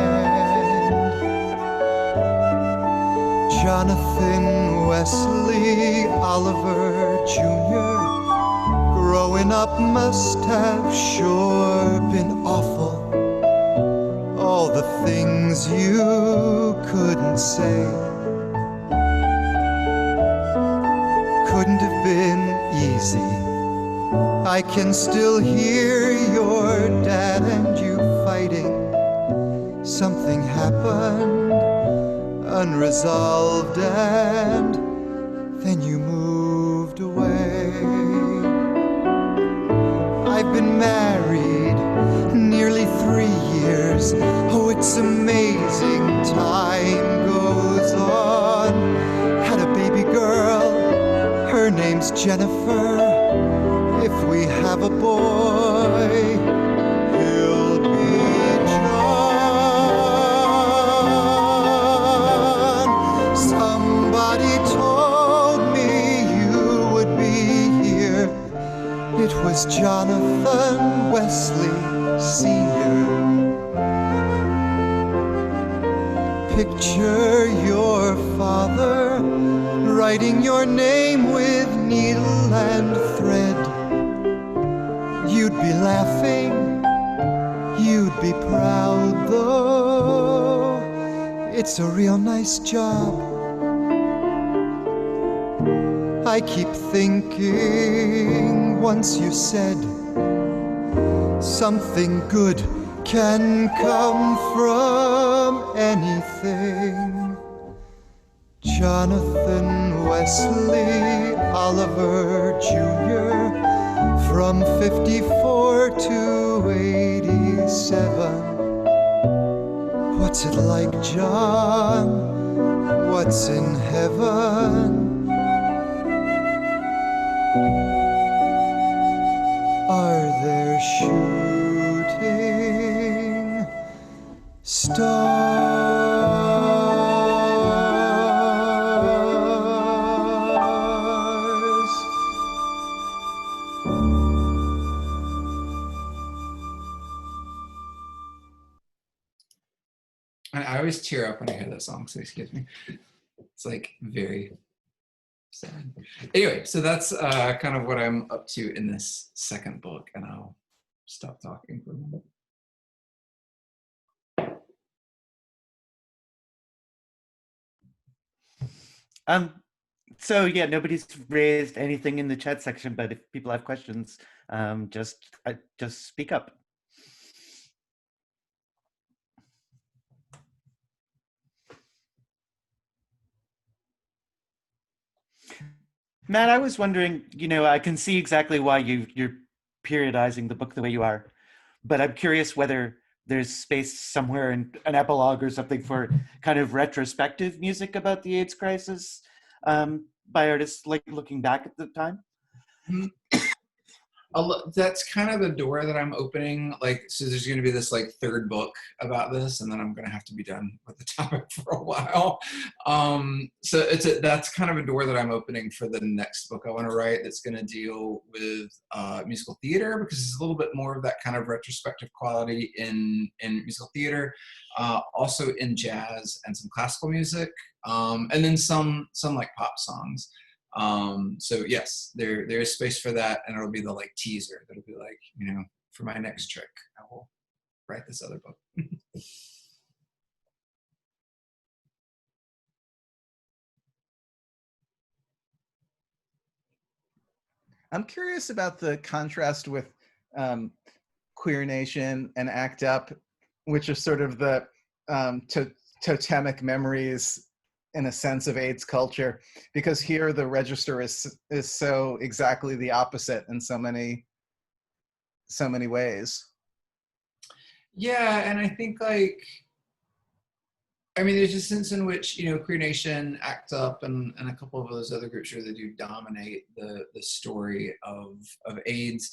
[SPEAKER 5] Jonathan Wesley Oliver Jr. Growing up must have sure been awful. All the things you couldn't say couldn't have been easy. I can still hear your dad and you fighting. Something happened unresolved, and then you moved away. I've been married nearly 3 years. Oh, it's amazing, time goes on. Had a baby girl, her name's Jennifer. If we have a boy, he'll be Somebody told me you would be here. It was Jonathan Wesley Sr. Picture your father writing your name with needle and thread. You'd be laughing, you'd be proud though. It's a real nice job. I keep thinking once you said something good can come from anything. Jonathan Wesley Oliver Jr. from 54 to 87. What's it like, John? what's in heaven? Are there shooting stars?
[SPEAKER 2] And I always tear up when I hear that song, so excuse me. It's like very sad. Anyway, so that's kind of what I'm up to in this second book, and I'll stop talking for a moment.
[SPEAKER 3] So yeah, nobody's raised anything in the chat section, but if people have questions, just speak up. Matt, I was wondering, I can see exactly why you're periodizing the book the way you are, but I'm curious whether there's space somewhere in an epilogue or something for kind of retrospective music about the AIDS crisis by artists like looking back at the time.
[SPEAKER 2] That's kind of the door that I'm opening. Like, so there's going to be this like third book about this, and then I'm going to have to be done with the topic for a while. So that's kind of a door that I'm opening for the next book I want to write. That's going to deal with musical theater, because it's a little bit more of that kind of retrospective quality in musical theater, also in jazz and some classical music, and then some like pop songs. So yes, there is space for that, and it'll be the like teaser that'll be like, for my next trick, I will write this other book.
[SPEAKER 1] I'm curious about the contrast with Queer Nation and Act Up, which are sort of the totemic memories in a sense of AIDS culture, because here the register is so exactly the opposite in so many ways.
[SPEAKER 2] Yeah, and I think there's a sense in which, Queer Nation, Act Up, and a couple of those other groups really do dominate the story of AIDS.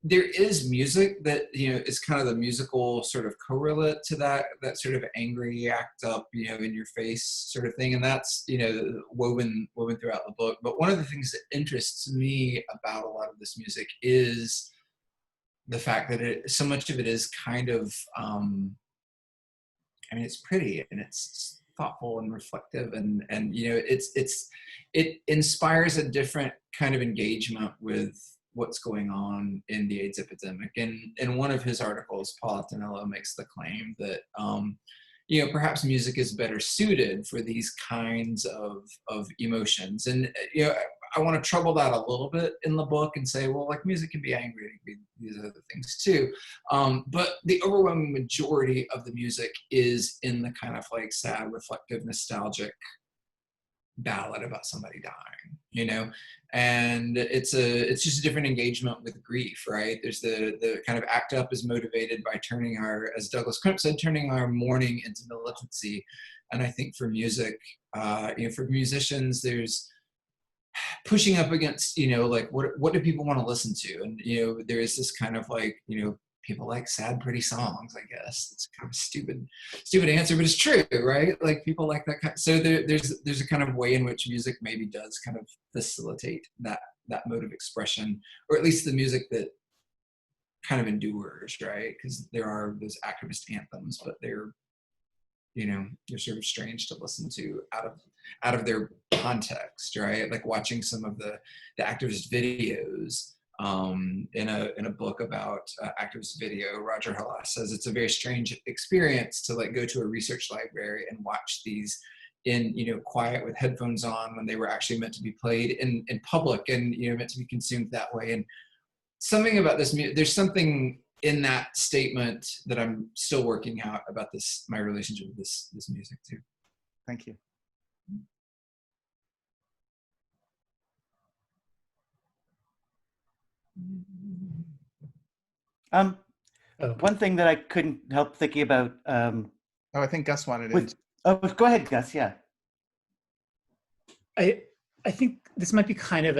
[SPEAKER 2] There is music that, is kind of the musical sort of correlate to that sort of angry, act up, in your face sort of thing. And that's, woven throughout the book. But one of the things that interests me about a lot of this music is the fact that so much of it is kind of, it's pretty and it's thoughtful and reflective, and it inspires a different kind of engagement with what's going on in the AIDS epidemic. And in one of his articles, Paul Attanello makes the claim that perhaps music is better suited for these kinds of emotions. And I want to trouble that a little bit in the book and say, well, like, music can be angry, it can be these other things too. But the overwhelming majority of the music is in the kind of like sad, reflective, nostalgic ballad about somebody dying, and it's just a different engagement with grief, right? There's the kind of Act Up is motivated by turning our, as Douglas Crimp said, turning our mourning into militancy. And I think for music, for musicians, there's pushing up against, like what do people want to listen to? And there is this kind of like, people like sad, pretty songs, I guess. It's kind of a stupid answer, but it's true, right? Like, people like that kind. So there's a kind of way in which music maybe does kind of facilitate that mode of expression, or at least the music that kind of endures, right? Because there are those activist anthems, but they're sort of strange to listen to out of their context, right? Like watching some of the activist videos. In a book about activist video, Roger Halas says it's a very strange experience to like go to a research library and watch these in quiet with headphones on, when they were actually meant to be played in public and meant to be consumed that way. And something about this, there's something in that statement that I'm still working out about this, my relationship with this music too.
[SPEAKER 1] Thank you.
[SPEAKER 3] One thing that I couldn't help thinking about.
[SPEAKER 1] I think Gus wanted it.
[SPEAKER 3] Oh, go ahead, Gus. Yeah.
[SPEAKER 6] I think this might be kind of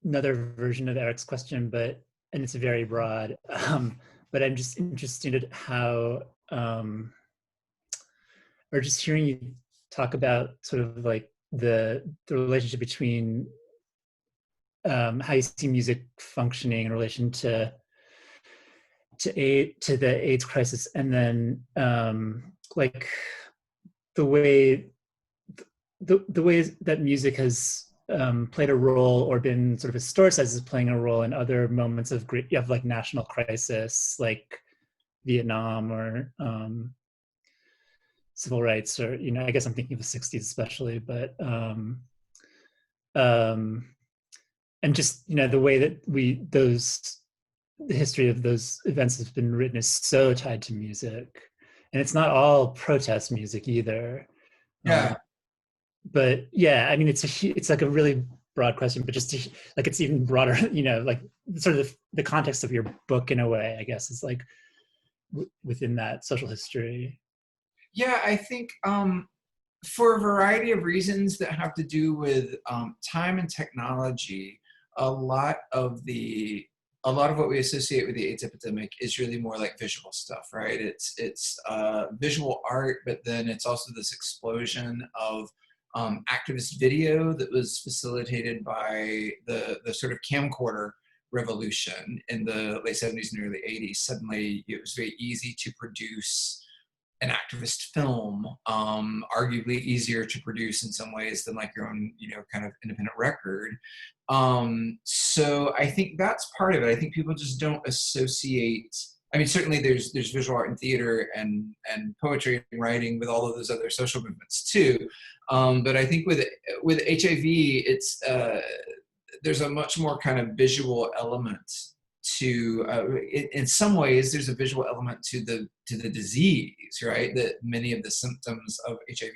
[SPEAKER 6] another version of Eric's question, and it's very broad. But I'm just interested in how, or just hearing you talk about sort of like the relationship between how you see music functioning in relation to the AIDS crisis, and then like the ways that music has played a role or been sort of historicized as playing a role in other moments of like national crisis, like Vietnam or civil rights, or I guess I'm thinking of the 60s especially, but and just the way that the history of those events has been written is so tied to music, and it's not all protest music either.
[SPEAKER 2] Yeah.
[SPEAKER 6] But yeah, I mean, it's like a really broad question, but just like it's even broader, like sort of the context of your book in a way, I guess, is like within that social history.
[SPEAKER 2] Yeah, I think for a variety of reasons that have to do with time and technology, a lot of what we associate with the AIDS epidemic is really more like visual stuff, right? It's visual art, but then it's also this explosion of activist video that was facilitated by the sort of camcorder revolution in the late 70s and early 80s. Suddenly, it was very easy to produce an activist film, arguably easier to produce in some ways than like your own, kind of independent record. So I think that's part of it. I think people just don't associate. I mean, certainly there's visual art and theater and poetry and writing with all of those other social movements too. But I think with HIV, it's there's a much more kind of visual element to in some ways there's a visual element to the disease, right? That many of the symptoms of HIV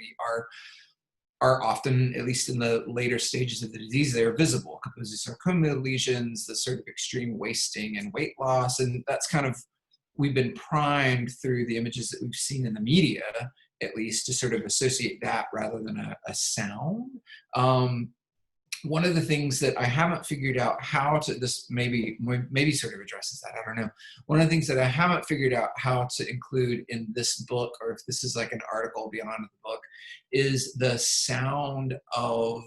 [SPEAKER 2] are often, at least in the later stages of the disease, they're visible. Kaposi sarcoma lesions, the sort of extreme wasting and weight loss, and that's kind of, we've been primed through the images that we've seen in the media, at least, to sort of associate that rather than a sound. One of the things that I haven't figured out how to, this maybe sort of addresses that, I don't know. One of the things that I haven't figured out how to include in this book, or if this is like an article beyond the book, is the sound of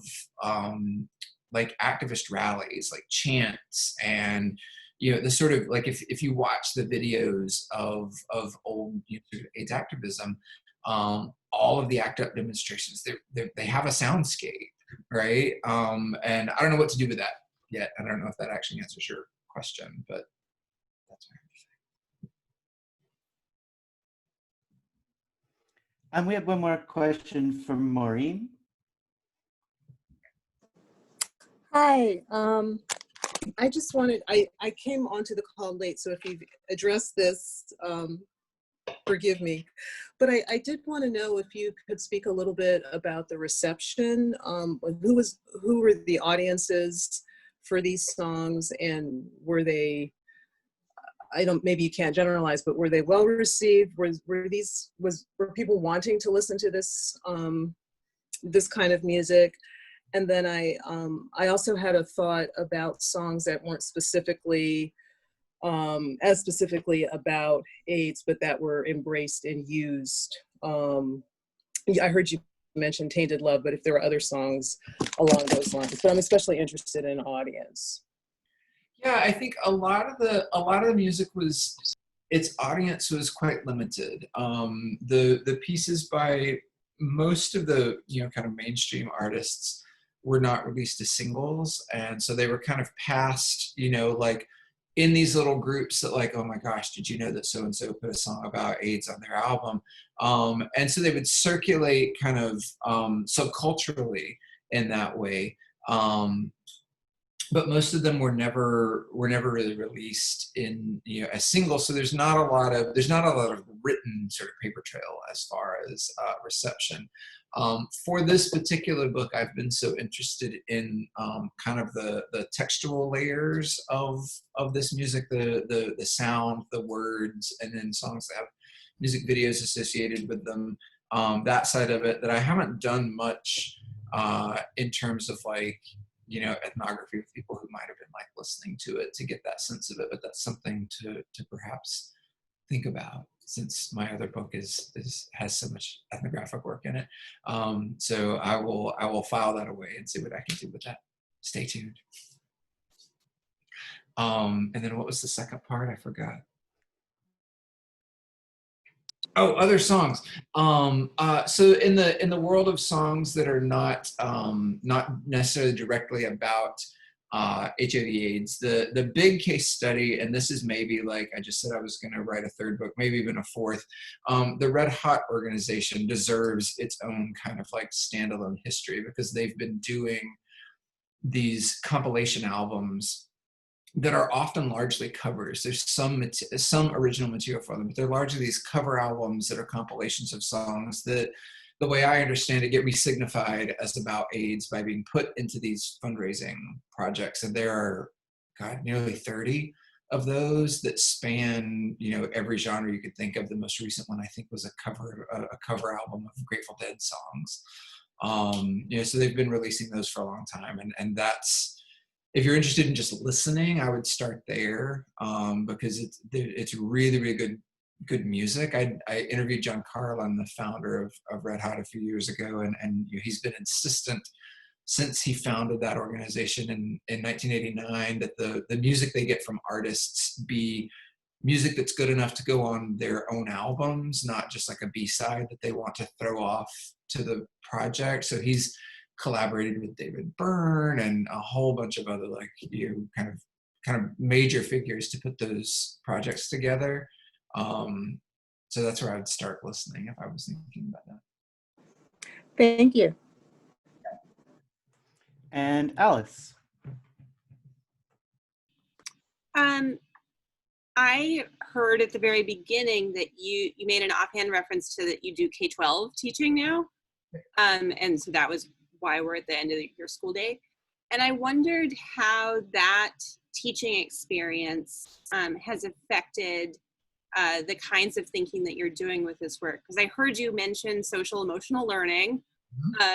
[SPEAKER 2] like activist rallies, like chants, and the sort of like if you watch the videos of old sort of AIDS activism, all of the ACT UP demonstrations, they have a soundscape. Right? And I don't know what to do with that yet. I don't know if that actually answers your question, but that's my understanding.
[SPEAKER 3] And we have one more question from Maureen.
[SPEAKER 7] Hi. I just wanted, I came onto the call late, so if you've addressed this, forgive me. But I did want to know if you could speak a little bit about the reception. Who were the audiences for these songs, and were they, maybe you can't generalize, but were they well received? Were people wanting to listen to this this kind of music? And then I also had a thought about songs that weren't specifically as specifically about AIDS, but that were embraced and used. I heard you mention Tainted Love, but if there were other songs along those lines, but I'm especially interested in audience.
[SPEAKER 2] Yeah, I think a lot of the music its audience was quite limited. The pieces by most of the kind of mainstream artists were not released as singles, and so they were kind of passed, like in these little groups that like, oh my gosh, did you know that so-and-so put a song about AIDS on their album? And so they would circulate kind of subculturally in that way. But most of them were never really released in as singles. So there's not a lot of written sort of paper trail as far as reception. For this particular book, I've been so interested in kind of the textual layers of this music, the sound, the words, and then songs that have music videos associated with them. That side of it, that I haven't done much in terms of like, you know, ethnography with people who might have been like listening to it to get that sense of it. But that's something to perhaps think about, since my other book has so much ethnographic work in it. So I will file that away and see what I can do with that. Stay tuned. And then what was the second part? I forgot. Oh, other songs. So in the world of songs that are not necessarily directly about HIV/AIDS, the big case study, and this is maybe like I just said I was going to write a third book, maybe even a fourth. The Red Hot organization deserves its own kind of like standalone history, because they've been doing these compilation albums that are often largely covers. There's some original material for them, but they're largely these cover albums that are compilations of songs that, the way I understand it, get resignified as about AIDS by being put into these fundraising projects. And there are, God, nearly 30 of those that span, you know, every genre you could think of. The most recent one I think was a cover album of Grateful Dead songs. You know, so they've been releasing those for a long time, and that's, if you're interested in just listening, I would start there, because it's really, really good music. I interviewed John Callen, the founder of Red Hot, a few years ago, and he's been insistent since he founded that organization in 1989 that the music they get from artists be music that's good enough to go on their own albums, not just like a B-side that they want to throw off to the project. So he's collaborated with David Byrne and a whole bunch of other, like, you know, kind of major figures to put those projects together. So that's where I would start listening if I was thinking about that.
[SPEAKER 8] Thank you.
[SPEAKER 3] And Alice.
[SPEAKER 9] I heard at the very beginning that you made an offhand reference to that you do K-12 teaching now. And so that was why we're at the end of your school day. And I wondered how that teaching experience has affected the kinds of thinking that you're doing with this work. Because I heard you mention social emotional learning,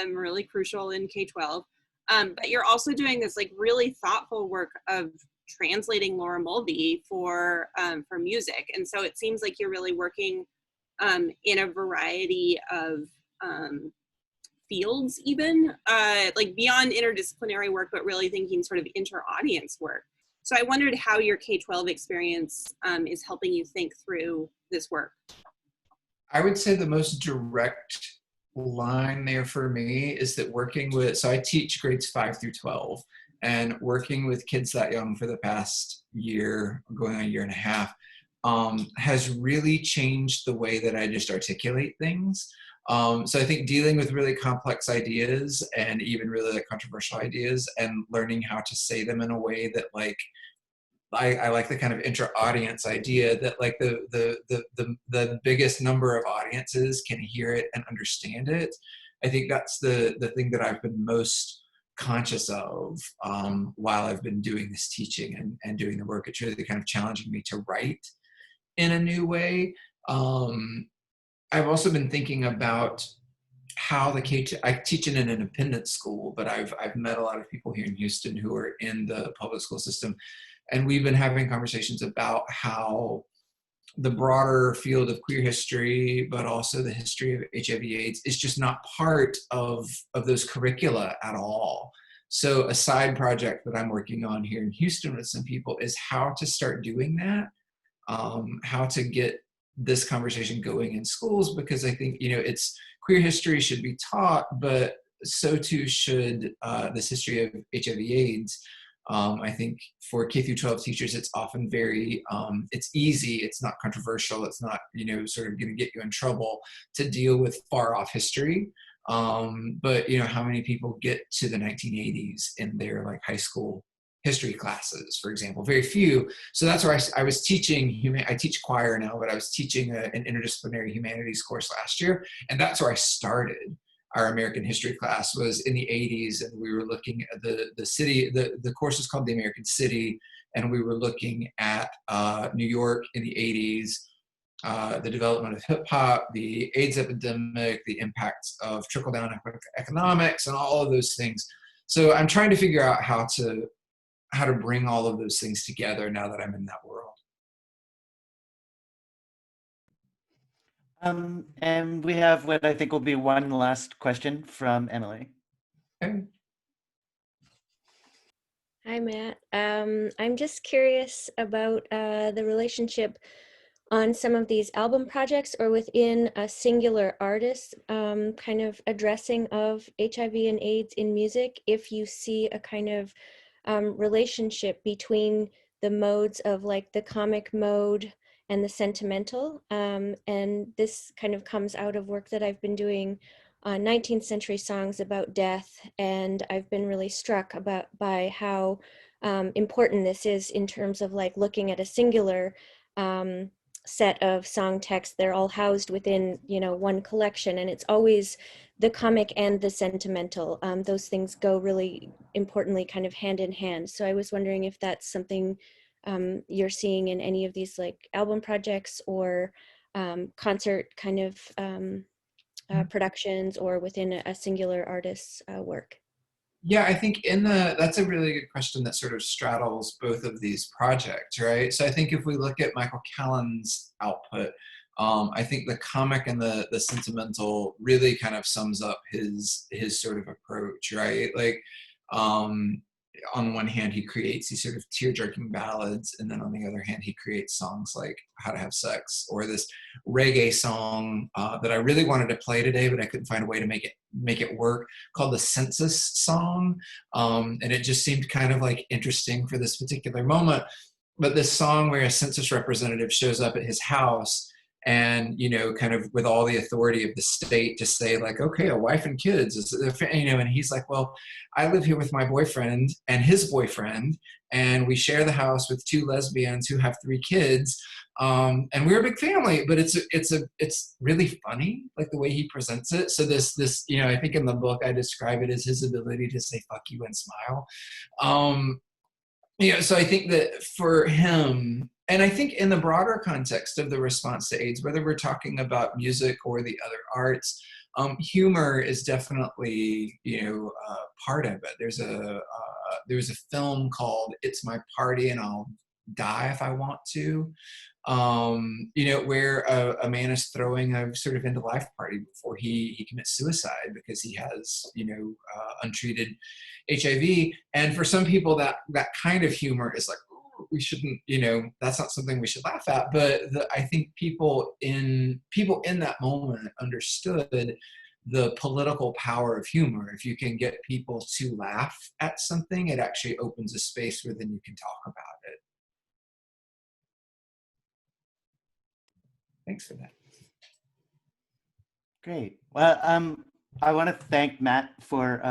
[SPEAKER 9] really crucial in K-12. But you're also doing this like really thoughtful work of translating Laura Mulvey for music. And so it seems like you're really working in a variety of fields, even like beyond interdisciplinary work, but really thinking sort of inter-audience work. So I wondered how your K-12 experience is helping you think through this work.
[SPEAKER 2] I would say the most direct line there for me is that working with, so I teach grades 5 through 12, and working with kids that young for the past year, going on a year and a half, has really changed the way that I just articulate things. So I think dealing with really complex ideas and even really like controversial ideas and learning how to say them in a way that like, I like the kind of inter-audience idea that like the biggest number of audiences can hear it and understand it. I think that's the thing that I've been most conscious of while I've been doing this teaching and doing the work. It's really kind of challenging me to write in a new way. I've also been thinking about how I teach in an independent school, but I've met a lot of people here in Houston who are in the public school system, and we've been having conversations about how the broader field of queer history, but also the history of HIV/AIDS, is just not part of those curricula at all. So a side project that I'm working on here in Houston with some people is how to start doing that, how to get this conversation going in schools, because I think, you know, it's queer history should be taught, but so too should this history of HIV/AIDS. I think for K through 12 teachers, it's often very, it's easy, it's not controversial, it's not, you know, sort of going to get you in trouble to deal with far off history. But, you know, how many people get to the 1980s in their like high school history classes, for example? Very few. So that's where I was teaching, I teach choir now, but I was teaching an interdisciplinary humanities course last year. And that's where I started. Our American history class was in the 80s, and we were looking at the city, the course is called The American City, and we were looking at New York in the 80s, the development of hip hop, the AIDS epidemic, the impacts of trickle down economics, and all of those things. So I'm trying to figure out how to bring all of those things together now that I'm in that world.
[SPEAKER 3] And we have what I think will be one last question from Emily.
[SPEAKER 2] Okay.
[SPEAKER 8] Hi, Matt. I'm just curious about the relationship on some of these album projects or within a singular artist, kind of addressing of HIV and AIDS in music, if you see a kind of relationship between the modes of like the comic mode and the sentimental. And this kind of comes out of work that I've been doing on 19th century songs about death. And I've been really struck by how important this is in terms of like looking at a singular set of song texts. They're all housed within, one collection, and it's always the comic and the sentimental. Those things go really importantly kind of hand in hand. So I was wondering if that's something you're seeing in any of these like album projects or concert kind of productions or within a singular artist's work.
[SPEAKER 2] Yeah, I think that's a really good question that sort of straddles both of these projects, right? So I think if we look at Michael Callen's output, I think the comic and the sentimental really kind of sums up his sort of approach, right? Like, on one hand, he creates these sort of tear-jerking ballads, and then on the other hand, he creates songs like How to Have Sex, or this reggae song that I really wanted to play today, but I couldn't find a way to make it work, called the Census Song. And it just seemed kind of like interesting for this particular moment. But this song where a census representative shows up at his house and, kind of with all the authority of the state to say like, okay, a wife and kids, and he's like, well, I live here with my boyfriend and his boyfriend, and we share the house with two lesbians who have 3 kids. And we're a big family, but it's really funny, like the way he presents it. So this, I think in the book, I describe it as his ability to say, fuck you and smile. So I think that for him, and I think in the broader context of the response to AIDS, whether we're talking about music or the other arts, humor is definitely, part of it. There's a film called It's My Party and I'll Die If I Want To, where a man is throwing a sort of end-of-life party before he commits suicide because he has, untreated HIV. And for some people, that kind of humor is like, ooh, we shouldn't, that's not something we should laugh at. But I think people in that moment understood the political power of humor. If you can get people to laugh at something, it actually opens a space where then you can talk about it. Thanks for that.
[SPEAKER 3] Great. Well, I want to thank Matt for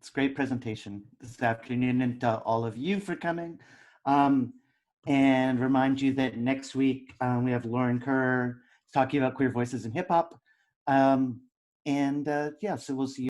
[SPEAKER 3] this great presentation this afternoon, and to all of you for coming. And remind you that next week we have Lauren Kerr talking about queer voices in hip hop. So we'll see you.